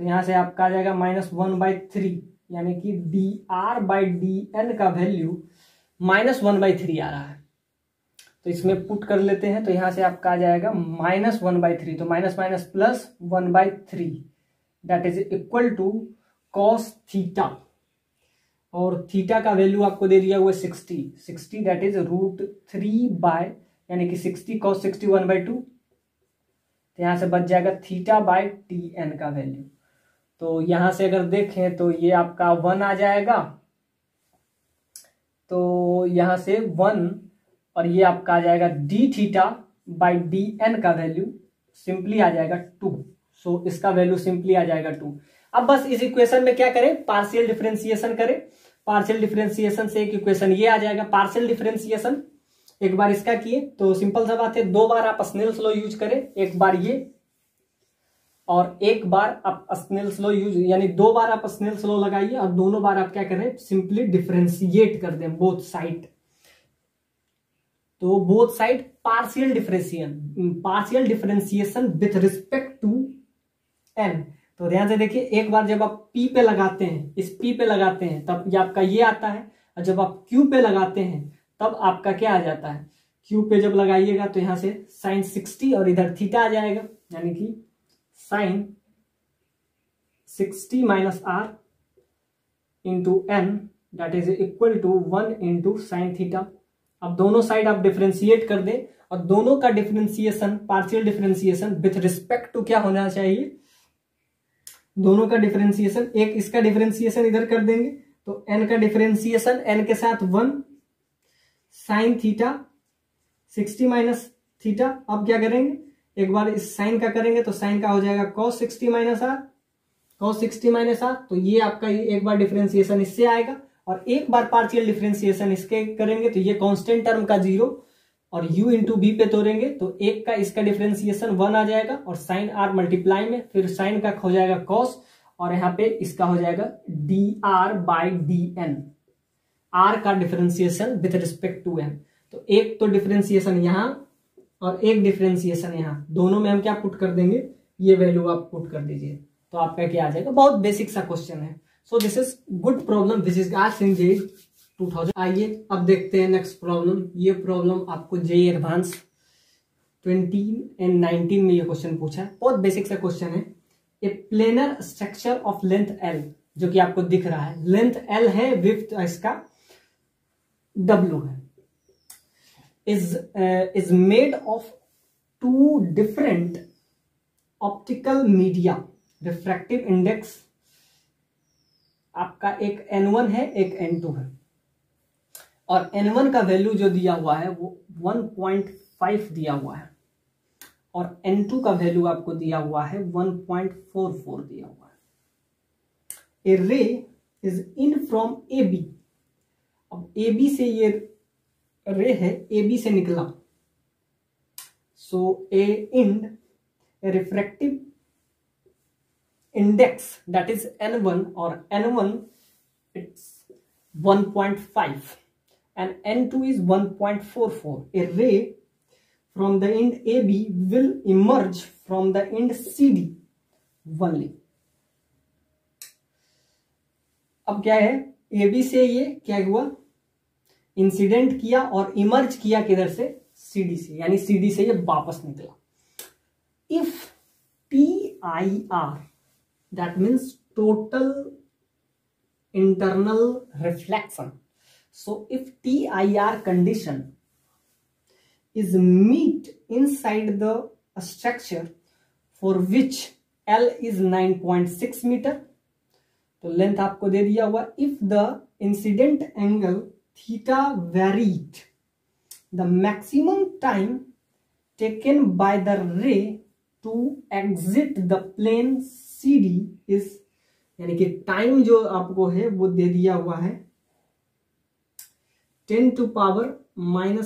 तो यहां से आपका आ जाएगा -1/3 यानी कि dr/dn का वैल्यू -1/3 आ रहा है। तो इसमें पुट कर लेते हैं तो यहां से आपका आ जाएगा -1/3, तो minus minus plus 1/3 that is equal to cos theta. और थीटा का वैल्यू आपको दे दिया हुआ 60 दैट इज √3 यानी कि 60 cos 60 1/2। तो यहां से बच जाएगा θ/tn का वैल्यू। तो यहां से अगर देखें तो ये आपका 1 आ जाएगा, तो यहां से 1 और ये आपका आ जाएगा dθ/dn का वैल्यू सिंपली आ जाएगा 2। सो इसका वैल्यू सिंपली आ जाएगा 2। अब बस इस इक्वेशन में क्या करें, पार्शियल डिफरेंशिएशन करें। पार्शियल डिफरेंशिएशन से एक इक्वेशन ये आ जाएगा। पार्शियल डिफरेंशिएशन एक बार इसका किए तो सिंपल सा बात है, 2 बार आप स्नेल्स लॉ यूज करें, एक बार ये और एक बार आप स्नेल्स लॉ यूज, यानी 2 बार आप स्नेल्स लॉ लगाइए और दोनों बार आप क्या करें, सिंपली डिफरेंशिएट कर दें बोथ साइड। तो both side partial differentiation with respect to n। तो ध्यान से देखिए, एक बार जब आप p पे लगाते हैं, इस p पे लगाते हैं तब ये आपका ये आता है, और जब आप q पे लगाते हैं तब आपका क्या आ जाता है, q पे जब लगाइएगा तो यहां से साइन 60 और इधर थीटा आ जाएगा, यानी कि sine 60 minus r into n that is equal to 1 into sine theta. अब दोनों साइड आप डिफरेंशिएट कर दें और दोनों का differentiation, partial differentiation with respect to क्या होना चाहिए, दोनों का डिफरेंशिएशन, एक इसका डिफरेंशिएशन इधर कर देंगे तो n का डिफरेंशिएशन n के साथ 1 साइन थीटा 60 माइनस थीटा। अब क्या करेंगे, एक बार इस साइन का करेंगे तो साइन का हो जाएगा cos 60 minus r, cos 60 minus r। तो ये आपका एक बार डिफरेंशिएशन इससे आएगा और एक बार पार्शियल डिफरेंशिएशन इसके करेंगे तो ये कांस्टेंट टर्म का 0 और u इंटू बी पे तोड़ेंगे तो एक का इसका डिफरेंशिएशन 1 आ जाएगा और साइन आर मल्टीप्लाई में फिर साइन का हो जाएगा कॉस और यहाँ पे इसका हो जाएगा D R by D n, r का differentiation with respect to n. तो एक तो डिफरेंशिएशन यहाँ और एक डिफरेंशिएशन यहाँ, दोनों में हम क्या पुट कर देंगे, ये वैल्यू आप पुट कर दीजिए तो आपका क्या आ जाएगा। बहुत बेसिक सा क्वेश्चन है। So this is good problem which is asked in JEE 2000। आइए अब देखते हैं नेक्स्ट प्रॉब्लम। ये प्रॉब्लम आपको जेईई एडवांस 20 एंड 19 में ये क्वेश्चन पूछा है। बहुत बेसिक सा क्वेश्चन है। A planar structure of length l, जो कि आपको दिख रहा है, लेंथ एल है, विड्थ इसका डब्ल्यू है, is made of two different optical media, refractive index आपका एक n1 है एक n2 है और n1 का वैल्यू जो दिया हुआ है वो 1.5 दिया हुआ है और n2 का वैल्यू आपको दिया हुआ है 1.44 दिया हुआ है। A ray is in from A B, अब ए बी से ये रे है, ए बी से निकला, so a end refractive index that is n1 और n1 it's 1.5 and n2 is 1.44. A ray from the end AB will emerge from the end CD only. अब क्या है, AB से ये क्या हुआ, इंसिडेंट किया और इमर्ज किया किधर से, CD से, यानी CD से ये वापस निकला। If TIR that means total internal reflection, so if TIR condition is meet inside the structure for which L is 9.6 metre, तो लेंथ आपको दे दिया हुआ। If the incident angle theta varied, the maximum time taken by the ray to exit the plane CD is, यानी कि time जो आपको है वो दे दिया हुआ है 10⁻⁻⁹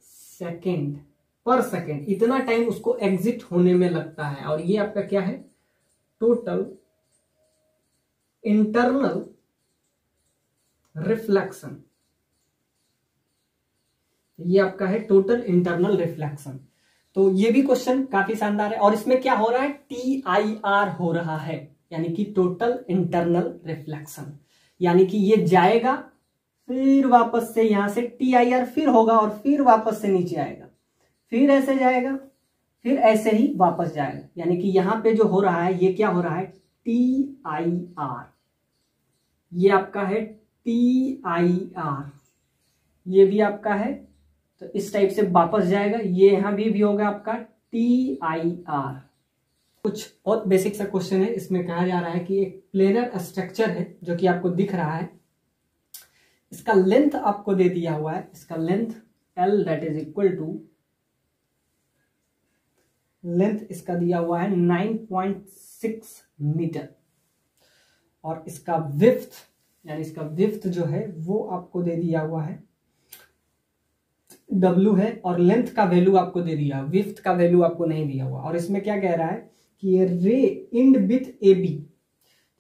सेकेंड पर सेकेंड, इतना टाइम उसको एग्जिट होने में लगता है। और ये आपका क्या है, टोटल इंटरनल रिफ्लेक्शन, ये आपका है टोटल इंटरनल रिफ्लेक्शन। तो ये भी क्वेश्चन काफी शानदार है और इसमें क्या हो रहा है, TIR हो रहा है, यानी कि टोटल इंटरनल रिफ्लेक्शन, यानी कि ये जाएगा फिर वापस से यहां से TIR फिर होगा और फिर वापस से नीचे आएगा, फिर ऐसे जाएगा, फिर ऐसे ही वापस जाएगा, यानी कि यहां पे जो हो रहा है ये क्या हो रहा है, TIR, ये आपका है TIR, ये भी आपका है, तो इस टाइप से वापस जाएगा, ये यहां भी होगा आपका TIR। कुछ बहुत बेसिक सा क्वेश्चन है। इसमें कहा जा रहा है कि एक प्लेनर स्ट्रक्चर है जो कि आपको दिख रहा है, इसका लेंथ आपको दे दिया हुआ है, इसका length L that is equal to, length इसका दिया हुआ है 9.6 मीटर और इसका विड्थ, यानी इसका विड्थ जो है वो आपको दे दिया हुआ है W है और लेंथ का वैल्यू आपको दे दिया, विड्थ का वैल्यू आपको नहीं दिया हुआ। और इसमें क्या कह रहा है कि ये रे इंड विथ AB,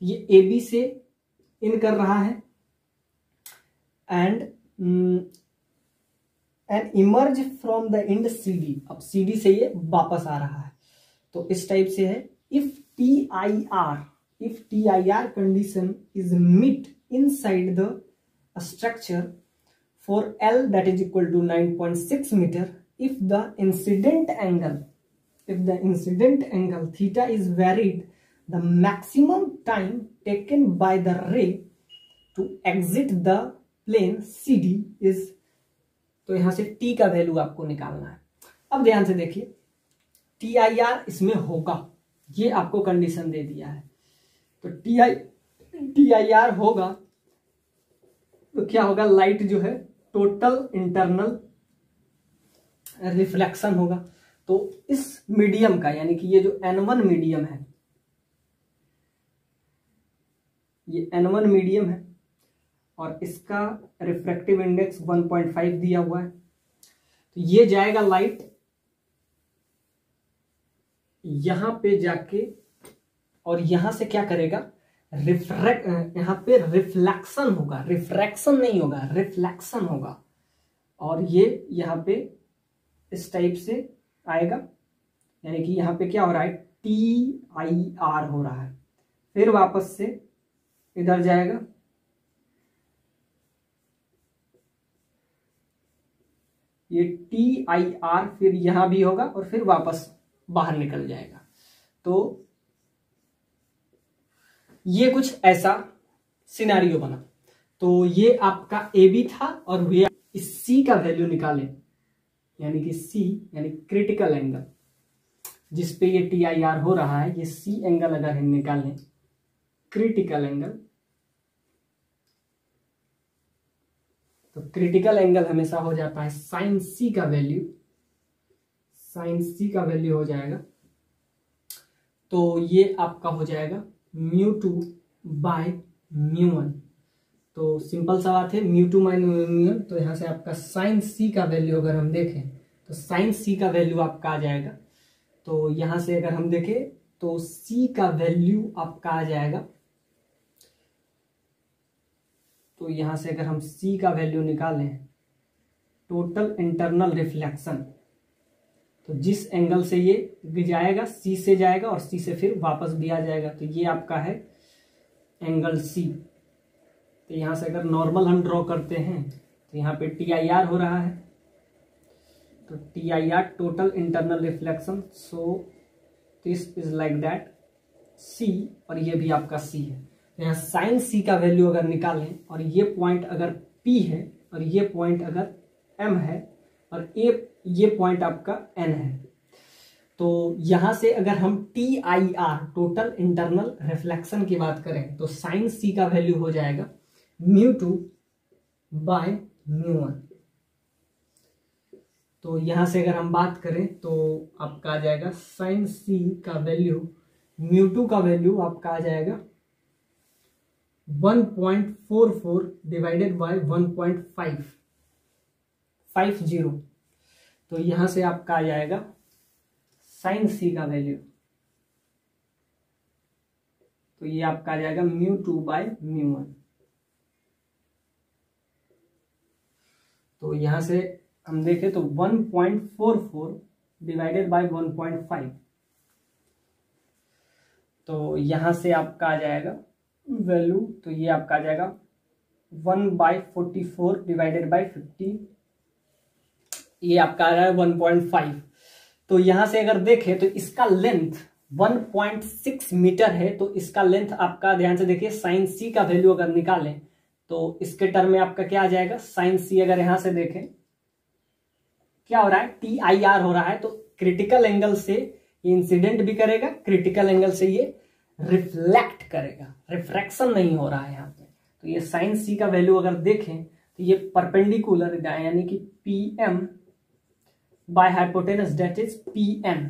ये AB से इन कर रहा है and emerge from the end CD, अब CD से ये वापस आ रहा है, तो इस टाइप से है। If TIR condition is meet inside the structure for L that is equal to 9.6 meter, if the incident angle theta is varied, the maximum time taken by the ray to exit the plane CD is, तो यहां से T का value आपको निकालना है। अब ध्यान से देखिए, TIR इसमें होगा, ये आपको कंडीशन दे दिया है, तो TIR होगा तो क्या होगा, लाइट जो है टोटल इंटरनल रिफ्लेक्शन होगा। तो इस मीडियम का, यानी कि ये जो N1 मीडियम है, ये N1 मीडियम है और इसका रिफ्रैक्टिव इंडेक्स 1.5 दिया हुआ है तो ये जाएगा लाइट यहां पे जाके और यहां से क्या करेगा, यहां पे रिफ्लेक्शन होगा, रिफ्रैक्शन नहीं होगा, रिफ्लेक्शन होगा। और ये यहां पे इस टाइप से आएगा, यानी कि यहां पे क्या हो रहा है, TIR हो रहा है, फिर वापस से इधर जाएगा, ये TIR फिर यहां भी होगा और फिर वापस बाहर निकल जाएगा। तो ये कुछ ऐसा सिनेरियो बना। तो ये आपका AB था और ये इस C का वैल्यू निकाले, यानी कि C यानी क्रिटिकल एंगल जिसपे ये TIR हो रहा है, ये C एंगल अगर हम निकालें, क्रिटिकल एंगल, तो क्रिटिकल एंगल हमेशा हो जाता है साइन C का वैल्यू, साइन C का वैल्यू हो जाएगा, तो ये आपका हो जाएगा μ2/μ1। तो सिंपल सा बात है, μ2/μ1। तो यहां से आपका साइन C का वैल्यू अगर हम देखें तो साइन C का वैल्यू आपका आ जाएगा, तो यहां से अगर हम देखें तो C का वैल्यू आपका आ जाएगा, तो यहां से अगर हम C का वैल्यू निकालें, टोटल इंटरनल रिफ्लेक्शन, तो जिस एंगल से ये जाएगा C से जाएगा और C से फिर वापस भी आ जाएगा, तो ये आपका है एंगल C। तो यहां से अगर नॉर्मल हम ड्रॉ करते हैं तो यहाँ पे TIR हो रहा है, तो TIR total internal reflection, so this is like that C, और ये भी आपका C है। तो यहाँ साइन C का वैल्यू अगर निकालें और ये पॉइंट अगर P है और ये पॉइंट अगर M है और ये पॉइंट आपका N है, तो यहां से अगर हम TIR टोटल इंटरनल रिफ्लेक्शन की बात करें तो साइन C का वैल्यू हो जाएगा μ2/μ1। तो यहां से अगर हम बात करें तो आपका आ जाएगा साइन C का वैल्यू, μ2 का वैल्यू आपका आ जाएगा 1.44 डिवाइडेड बाय 1.550। तो यहां से आपका आ जाएगा साइन C का वैल्यू, तो ये आपका आ जाएगा μ2/μ1। तो यहां से हम देखें तो 1.44 डिवाइडेड बाय 1.5, तो यहां से आपका आ जाएगा वैल्यू, तो ये आपका आ जाएगा 1/44 डिवाइडेड बाय 50, ये आपका आ रहा है 1.5। तो यहां से अगर देखें तो इसका लेंथ 1.6 मीटर है, तो इसका लेंथ आपका ध्यान से देखिए, साइन C का वैल्यू अगर निकालें तो इसके टर्म में आपका क्या आ जाएगा, साइन C अगर यहां से देखें क्या हो रहा है, TIR हो रहा है, तो क्रिटिकल एंगल से ये इंसिडेंट भी करेगा, क्रिटिकल एंगल से ये रिफ्लेक्ट करेगा, रिफ्रैक्शन नहीं हो रहा है यहाँ पे। तो ये साइन C का वैल्यू अगर देखें तो ये परपेंडिकुलर यानी कि PM bye hypotenuse that is PN।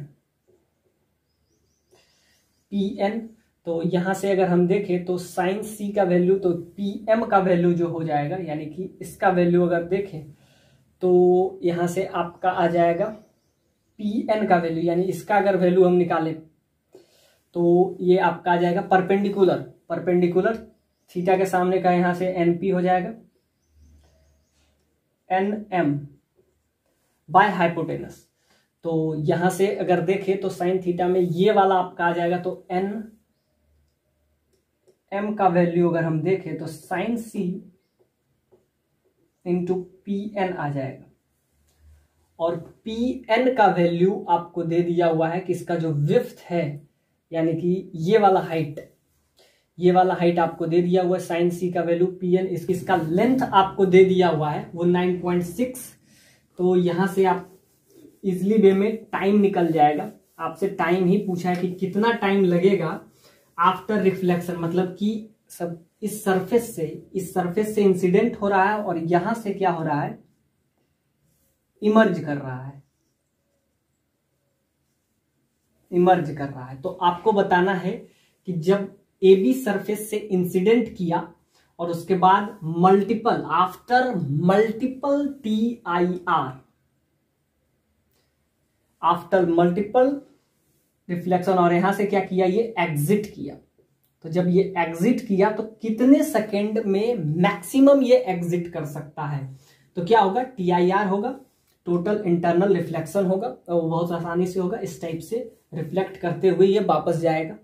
तो यहां से अगर हम देखें तो साइन C का वैल्यू, तो PM का वैल्यू जो हो जाएगा, यानी कि इसका वैल्यू अगर देखें तो यहां से आपका आ जाएगा PN का वैल्यू, यानी इसका अगर वैल्यू हम निकालें तो ये आपका आ जाएगा परपेंडिकुलर थीटा के सामने का, यहां से NP हो जाएगा NM बाय हाइपोटेनस। तो यहां से अगर देखें तो साइन थीटा में ये वाला आपका आ जाएगा, तो NM का वैल्यू अगर हम देखें तो साइन C इंटू PN आ जाएगा, और PN का वैल्यू आपको दे दिया हुआ है कि इसका जो विड्थ है, यानी कि ये वाला हाइट आपको दे दिया हुआ है, साइन C का वैल्यू PN, इसका लेंथ आपको दे दिया हुआ है वो 9.6। तो यहां से आप इजली वे में टाइम निकल जाएगा, आपसे टाइम ही पूछा है कि कितना टाइम लगेगा आफ्टर रिफ्लेक्शन, मतलब कि सब इस सरफेस से इंसिडेंट हो रहा है और यहां से क्या हो रहा है, इमर्ज कर रहा है। तो आपको बताना है कि जब AB सरफेस से इंसिडेंट किया और उसके बाद after multiple TIR, after multiple reflection, और यहां से क्या किया, ये एग्जिट किया। तो जब ये एग्जिट किया तो कितने सेकेंड में मैक्सिमम ये एग्जिट कर सकता है, तो क्या होगा, TIR होगा, टोटल इंटरनल रिफ्लेक्शन होगा, और वो बहुत आसानी से होगा, इस टाइप से रिफ्लेक्ट करते हुए ये वापस जाएगा।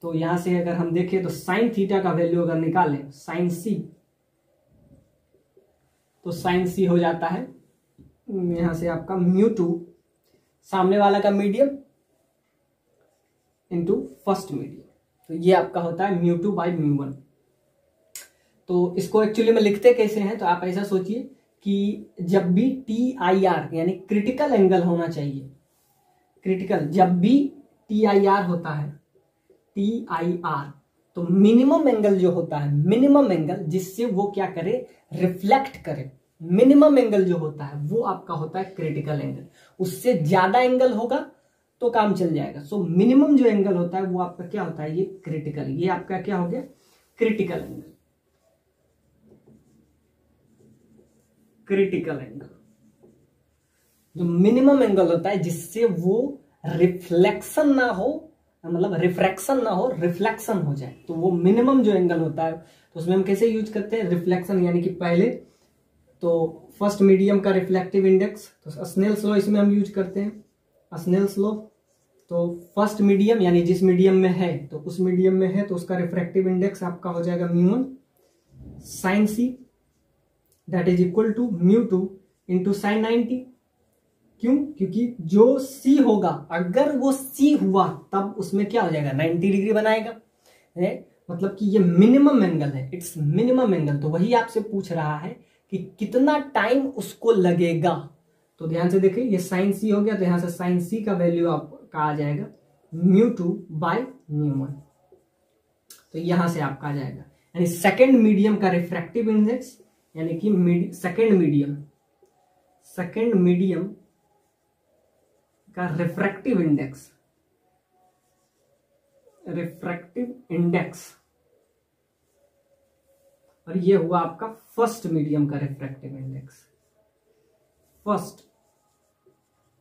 तो यहां से अगर हम देखें तो साइन थीटा का वैल्यू अगर निकालें साइन सी, तो साइन सी हो जाता है यहां से आपका μ2 सामने वाला का मीडियम इंटू फर्स्ट मीडियम, तो ये आपका होता है μ2/μ1। तो इसको एक्चुअली में लिखते कैसे हैं, तो आप ऐसा सोचिए कि जब भी TIR यानी क्रिटिकल एंगल होना चाहिए, क्रिटिकल जब भी TIR होता है, TIR, तो मिनिमम एंगल जो होता है, मिनिमम एंगल जिससे वो क्या करे, रिफ्लेक्ट करे, मिनिमम एंगल जो होता है वो आपका होता है क्रिटिकल एंगल। उससे ज्यादा एंगल होगा तो काम चल जाएगा। सो मिनिमम जो एंगल होता है वो आपका क्या होता है, ये क्रिटिकल, ये आपका क्या हो गया, क्रिटिकल एंगल। क्रिटिकल एंगल जो मिनिमम एंगल होता है जिससे वो रिफ्लेक्शन ना हो, मतलब रिफ्रैक्शन ना हो, रिफ्लेक्शन हो जाए, तो वो मिनिमम जो एंगल होता है, तो उसमें हम कैसे यूज करते हैं, रिफ्लेक्शन, यानी कि पहले तो फर्स्ट मीडियम का रिफ्लेक्टिव इंडेक्स, तो स्नेल्स लॉ इसमें हम यूज करते हैं, स्नेल्स लॉ। तो फर्स्ट मीडियम यानी जिस मीडियम में है, तो उस मीडियम में है तो उसका रिफ्रैक्टिव इंडेक्स आपका हो जाएगा μ1 sine C, that is equal to μ2 into sine 90। क्यों, क्योंकि जो सी होगा, अगर वो सी हुआ तब उसमें क्या हो जाएगा, 90 डिग्री बनाएगा, है? मतलब कि ये मिनिमम एंगल है, इट्स मिनिमम एंगल। तो वही आपसे पूछ रहा है कि कितना टाइम उसको लगेगा। तो ध्यान से देखिए, ये साइन सी हो गया, तो यहां से साइन सी का वैल्यू आपका आ जाएगा μ2/μ1, तो यहां से आपका आ जाएगा, यानी सेकेंड मीडियम का रिफ्रैक्टिव इंडेक्स, यानी कि सेकेंड मीडियम का रिफ्रैक्टिव इंडेक्स, और ये हुआ आपका फर्स्ट मीडियम का रिफ्रैक्टिव इंडेक्स, फर्स्ट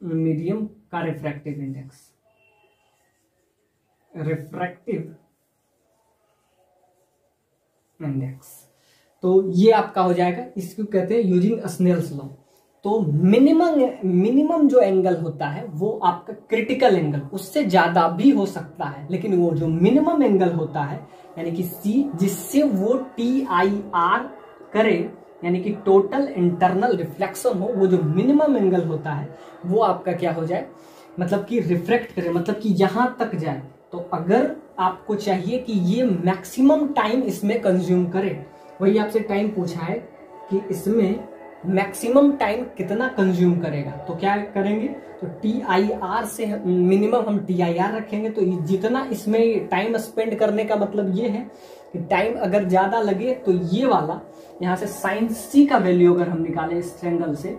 मीडियम का रिफ्रैक्टिव इंडेक्स, रिफ्रैक्टिव इंडेक्स। तो ये आपका हो जाएगा, इसको कहते हैं यूजिंग स्नेल्स लॉ। तो मिनिमम जो एंगल होता है वो आपका क्रिटिकल एंगल, उससे ज्यादा भी हो सकता है, लेकिन वो जो मिनिमम एंगल होता है यानी कि सी, जिससे वो TIR करे, यानी कि टोटल इंटरनल रिफ्लेक्शन हो, वो जो मिनिमम एंगल होता है वो आपका क्या हो जाए, मतलब कि रिफ्रैक्ट करे, मतलब कि यहां तक जाए। तो अगर आपको चाहिए कि ये मैक्सिमम टाइम इसमें कंज्यूम करे, वही आपसे टाइम पूछा है कि इसमें मैक्सिमम टाइम कितना कंज्यूम करेगा, तो क्या करेंगे, तो TIR से मिनिमम हम TIR रखेंगे, तो जितना इसमें टाइम स्पेंड करने का मतलब ये है कि टाइम अगर ज्यादा लगे तो ये वाला यहां से साइन सी का वैल्यू अगर हम निकालें इस ट्रायंगल से,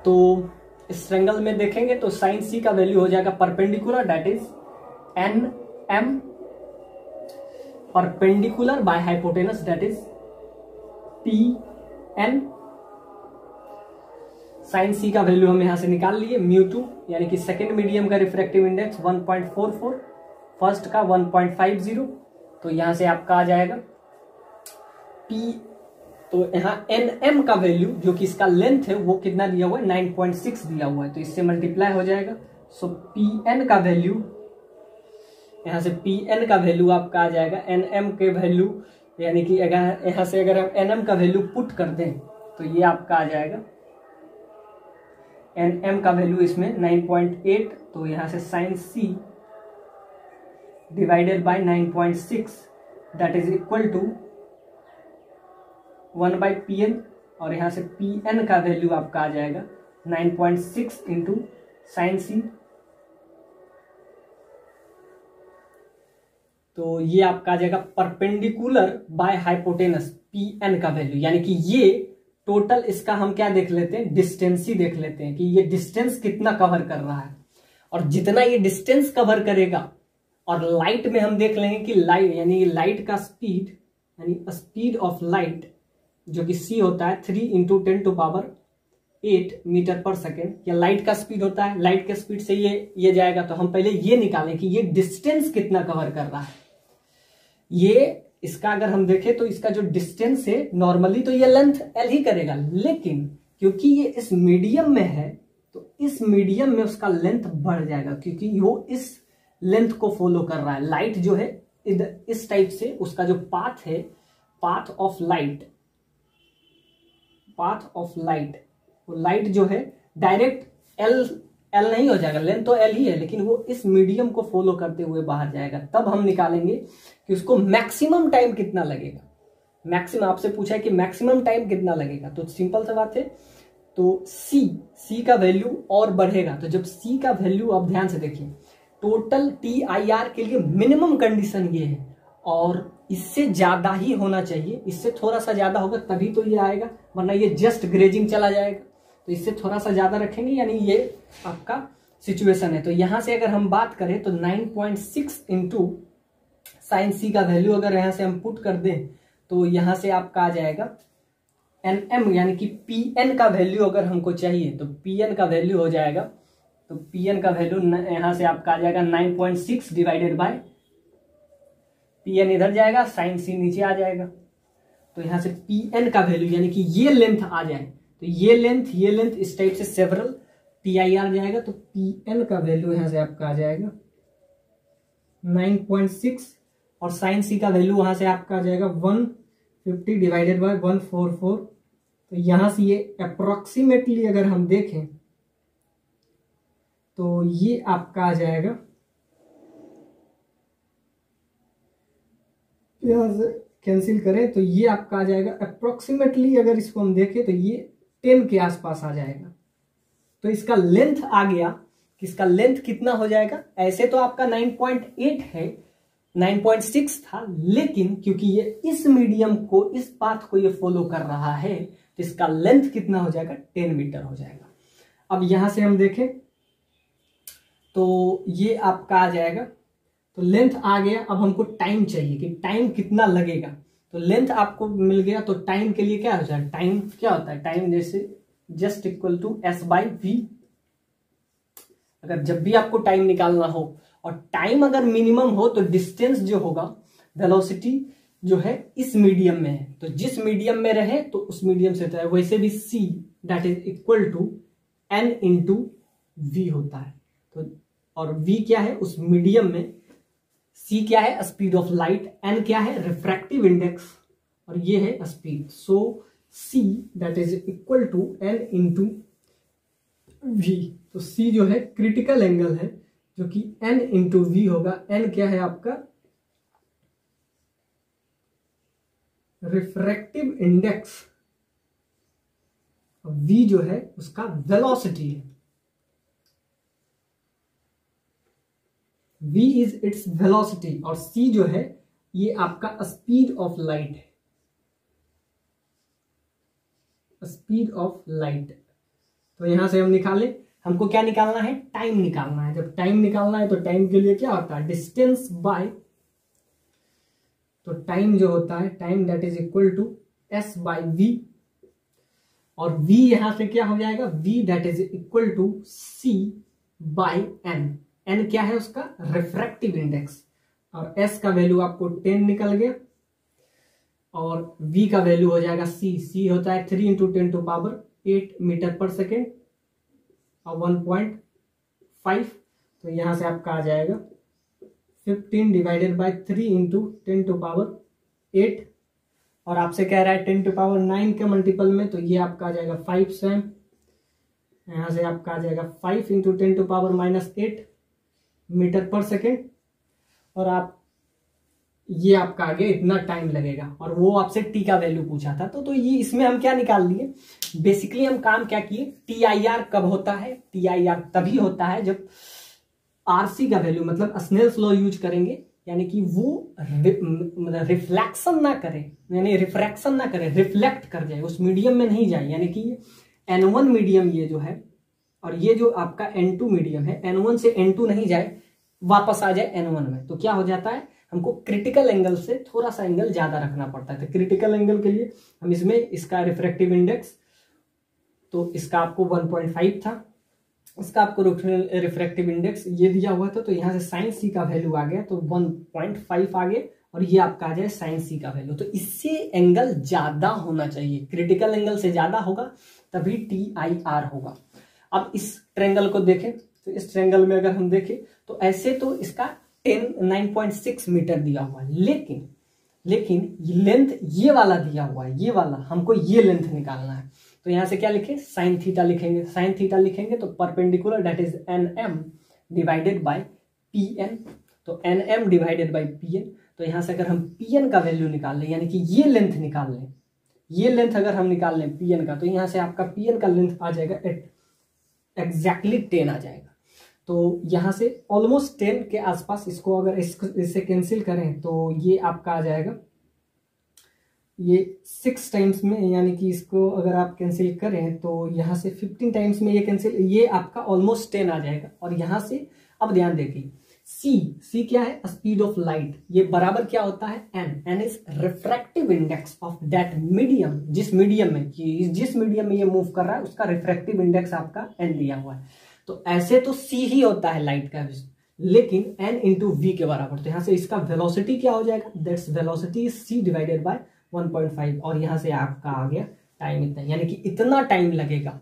तो इस ट्रायंगल में देखेंगे तो साइन सी का वैल्यू हो जाएगा perpendicular, that is NM perpendicular by hypotenuse, that is PN। Sine C का वैल्यू हम यहां से निकाल लिए μ2, यानी कि सेकेंड मीडियम का रिफ्रैक्टिव इंडेक्स 1.44, फर्स्ट का 1.50, तो यहां से आपका आ जाएगा P। तो यहाँ NM का वैल्यू जो कि इसका लेंथ है वो कितना दिया हुआ है, 9.6 दिया हुआ है, तो इससे मल्टीप्लाई हो जाएगा। सो PN का वैल्यू, यहाँ से PN का वैल्यू आपका आ जाएगा NM के वैल्यू, यानी कि अगर यहाँ से अगर हम NM का वैल्यू पुट कर दें तो ये आपका आ जाएगा NM का वैल्यू इसमें 9.8, तो यहाँ से sine C divided by 9.6 that is equal to 1/PN, और यहाँ से PN का वैल्यू आपका आ जाएगा 9.6 इंटू साइन C। तो ये आपका आ जाएगा परपेंडिकुलर बाय हाइपोटेनस PN का वैल्यू, यानी कि ये टोटल इसका हम क्या देख लेते हैं, डिस्टेंस ही देख लेते हैं कि ये डिस्टेंस कितना कवर कर रहा है, और जितना ये डिस्टेंस कवर करेगा, और लाइट में हम देख लेंगे कि लाइट यानी लाइट का स्पीड, यानी स्पीड ऑफ लाइट जो कि c होता है 3 × 10⁻⁻⁴ 8 मीटर पर सेकेंड, या लाइट का स्पीड होता है, लाइट के स्पीड से ये जाएगा। तो हम पहले ये निकालें कि ये डिस्टेंस कितना कवर कर रहा है। ये इसका अगर हम देखें तो इसका जो डिस्टेंस है नॉर्मली तो ये लेंथ एल ही करेगा, लेकिन क्योंकि ये इस मीडियम में है तो इस मीडियम में उसका लेंथ बढ़ जाएगा, क्योंकि वो इस लेंथ को फॉलो कर रहा है। लाइट जो है इस टाइप से उसका जो पाथ है, पाथ ऑफ लाइट, वो लाइट जो है डायरेक्ट एल नहीं हो जाएगा, लेंथ तो एल ही है, लेकिन वो इस मीडियम को फॉलो करते हुए बाहर जाएगा। तब हम निकालेंगे कि उसको मैक्सिमम टाइम कितना लगेगा। मैक्सिमम आपसे पूछा है कि मैक्सिमम टाइम कितना लगेगा, तो सिंपल सा बात है, तो सी का वैल्यू और बढ़ेगा। तो जब सी का वैल्यू, आप ध्यान से देखिए, टोटल TIR के लिए मिनिमम कंडीशन ये है, और इससे ज्यादा ही होना चाहिए। इससे थोड़ा सा ज्यादा होगा तभी तो ये आएगा, वरना ये जस्ट ग्रेजिंग चला जाएगा। तो इससे थोड़ा सा ज्यादा रखेंगे, यानी ये आपका सिचुएशन है। तो यहां से अगर हम बात करें तो 9.6 इंटू साइन सी का वैल्यू अगर यहां से हम पुट कर दें तो यहां से आपका आ जाएगा NM, यानी कि PN का वैल्यू अगर हमको चाहिए तो PN का वैल्यू हो जाएगा, तो PN का वैल्यू यहां से आपका आ जाएगा 9.6 डिवाइडेड बाय PN इधर जाएगा, साइन सी नीचे आ जाएगा। तो यहां से PN का वैल्यू यानी कि ये लेंथ आ जाए, तो ये लेंथ इस टाइप से सेवरल TIR जाएगा, तो PN का वैल्यू यहां से आपका आ जाएगा 9.6, और साइन सी का वैल्यू वहां से आपका आ जाएगा 150 डिवाइडेड बाय 144। तो यहां से ये अप्रोक्सीमेटली अगर हम देखें तो ये आपका आ जाएगा, कैंसिल करें तो ये आपका आ जाएगा अप्रोक्सीमेटली, अगर इसको हम देखें तो ये 10 के आसपास आ जाएगा। तो इसका लेंथ आ गया कि इसका लेंथ कितना हो जाएगा। ऐसे तो आपका 9.8 है, 9.6 था, लेकिन क्योंकि ये इस मीडियम को, इस पाथ को ये फॉलो कर रहा है, तो इसका लेंथ कितना हो जाएगा, 10 मीटर हो जाएगा। अब यहां से हम देखें तो ये आपका आ जाएगा, तो लेंथ आ गया। अब हमको टाइम चाहिए कि टाइम कितना लगेगा। तो लेंथ आपको मिल गया, तो टाइम के लिए क्या हो जाएगा, टाइम क्या होता है, टाइम जैसे जस्ट इक्वल टू S/V। अगर जब भी आपको टाइम निकालना हो, और टाइम अगर मिनिमम हो तो डिस्टेंस जो होगा, वेलोसिटी जो है इस मीडियम में है, तो जिस मीडियम में रहे तो उस मीडियम से है। वैसे भी C that is equal to N into V होता है। तो और V क्या है, उस मीडियम में C क्या है, स्पीड ऑफ लाइट, N क्या है, रिफ्रैक्टिव इंडेक्स, और ये है speed. So C that is equal to N into V। तो C जो है क्रिटिकल एंगल है, जो कि N इंटू V होगा। N क्या है आपका, रिफ्रैक्टिव इंडेक्स, V जो है उसका वेलोसिटी है, V इज इट्स वेलोसिटी, और C जो है ये आपका स्पीड ऑफ लाइट है, स्पीड ऑफ लाइट। तो यहां से हम निकालें, हमको क्या निकालना है, टाइम निकालना है। जब टाइम निकालना है तो टाइम के लिए क्या होता है, डिस्टेंस बाय, तो टाइम जो होता है, time that is equal to S/V, और V यहां से क्या हो जाएगा, V that is equal to C/N। N क्या है उसका, रिफ्रैक्टिव इंडेक्स, और S का वैल्यू आपको 10 निकल गया, और V का वैल्यू हो जाएगा C होता है 3 into 10 to power 8 metre per second, और 1.5। तो यहां से आपका आ जाएगा 15 divided by 3 into 10 to power 8, और आपसे कह रहा है 10 टू पावर 9 के मल्टीपल में, तो ये आपका आ जाएगा 5 स्वयं। यहां से आपका आ जाएगा 5 into 10 to power -8 metre per second, और आप ये आपका आगे इतना टाइम लगेगा। और वो आपसे टी का वैल्यू पूछा था, तो ये इसमें हम क्या निकाल लिए, बेसिकली हम काम क्या किए, TIR कब होता है, TIR तभी होता है जब RC का वैल्यू, मतलब स्नेल्स लॉ यूज करेंगे, यानी कि वो रिफ्लेक्शन ना करे, यानी रिफ्रैक्शन ना करे, रिफ्लेक्ट कर जाए, उस मीडियम में नहीं जाए। यानी कि N1 मीडियम ये जो है, और ये जो आपका N2 मीडियम है, N1 से N2 नहीं जाए, वापस आ जाए N1 में, तो क्या हो जाता है, हमको क्रिटिकल एंगल से थोड़ा सा एंगल ज्यादा रखना पड़ता है। तो क्रिटिकल एंगल के लिए हम इसमें इसका रिफ्रैक्टिव इंडेक्स तो इसका आपको 1.5 था, इसका आपको रिफ्रैक्टिव इंडेक्स ये दिया हुआ था, तो यहाँ से साइन सी का वैल्यू आ गया तो 1.5 आ गया, और ये आपका आ जाए साइन सी का वैल्यू। तो इससे एंगल ज्यादा होना चाहिए, क्रिटिकल एंगल से ज्यादा होगा तभी TIR होगा। अब इस ट्रेंगल को देखें तो इस ट्रेंगल में अगर हम देखें तो ऐसे तो इसका 9.6 मीटर दिया हुआ है, लेकिन लेंथ ये वाला दिया हुआ है, ये वाला हमको ये लेंथ निकालना है। तो यहां से क्या लिखें, साइन थीटा लिखेंगे। साइन थीटा लिखेंगे तो perpendicular that is NM divided by PN, तो NM डिवाइडेड बाय PN। तो यहां से अगर हम PN का वैल्यू निकाल लें, यानी कि ये लेंथ निकाल लें, ये लेंथ अगर हम निकाल लें PN का, तो यहां से आपका PN का लेंथ आ जाएगा एग्जैक्टली 10 आ जाएगा। तो यहां से ऑलमोस्ट 10 के आसपास, इसको अगर इससे कैंसिल करें तो ये आपका आ जाएगा, ये 6 टाइम्स में, यानी कि इसको अगर आप कैंसिल करें तो यहां से 15 टाइम्स में ये कैंसिल, ये आपका ऑलमोस्ट 10 आ जाएगा। और यहां से अब ध्यान देखिए, सी क्या है, स्पीड ऑफ लाइट, ये बराबर क्या होता है, N is refractive index of that medium, जिस मीडियम में ये मूव कर रहा है उसका रिफ्रैक्टिव इंडेक्स आपका एन दिया हुआ है। तो ऐसे तो सी ही होता है लाइट का, लेकिन एन इंटू वी के बराबर। तो यहां से इसका वेलोसिटी क्या हो जाएगा, that's velocity C divided by 1.5, और यहां से आपका आ गया टाइम इतना, यानी कि इतना टाइम लगेगा।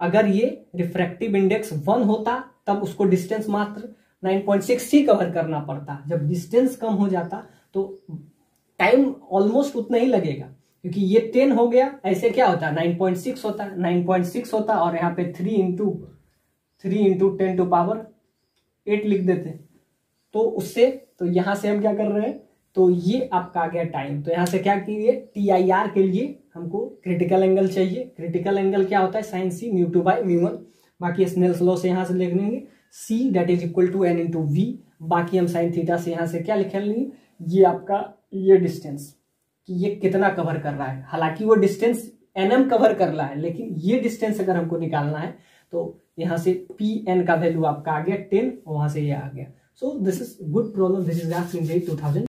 अगर ये रिफ्रैक्टिव इंडेक्स 1 होता तब उसको डिस्टेंस मात्र 9.6 ही कवर करना पड़ता, जब डिस्टेंस कम हो जाता तो टाइम ऑलमोस्ट उतना ही लगेगा, क्योंकि ये 10 हो गया, ऐसे क्या होता है 9.6 होता है, 9.6 होता, और यहाँ पे 3 इंटू 10 टू पावर 8 लिख देते। तो उससे, तो यहां से हम क्या कर रहे हैं, तो ये आपका आ गया टाइम। तो यहां से क्या कीजिए, TIR के लिए हमको क्रिटिकल एंगल चाहिए। क्रिटिकल एंगल क्या होता है, साइन सी μ2 बाय μ1। बाकी स्नेल्स लॉ से यहां से लिख लेंगे C that is equal to N into V। बाकी हम साइन थीटा से यहां से क्या लिख लेंगे, ये आपका ये डिस्टेंस कि ये कितना कवर कर रहा है। हालांकि वो डिस्टेंस NM कवर कर रहा है, लेकिन ये डिस्टेंस अगर हमको निकालना है तो यहां से PN का वैल्यू आपका आ गया 10, और वहां से ये आ गया। So this is good problem, this is asked in 2000।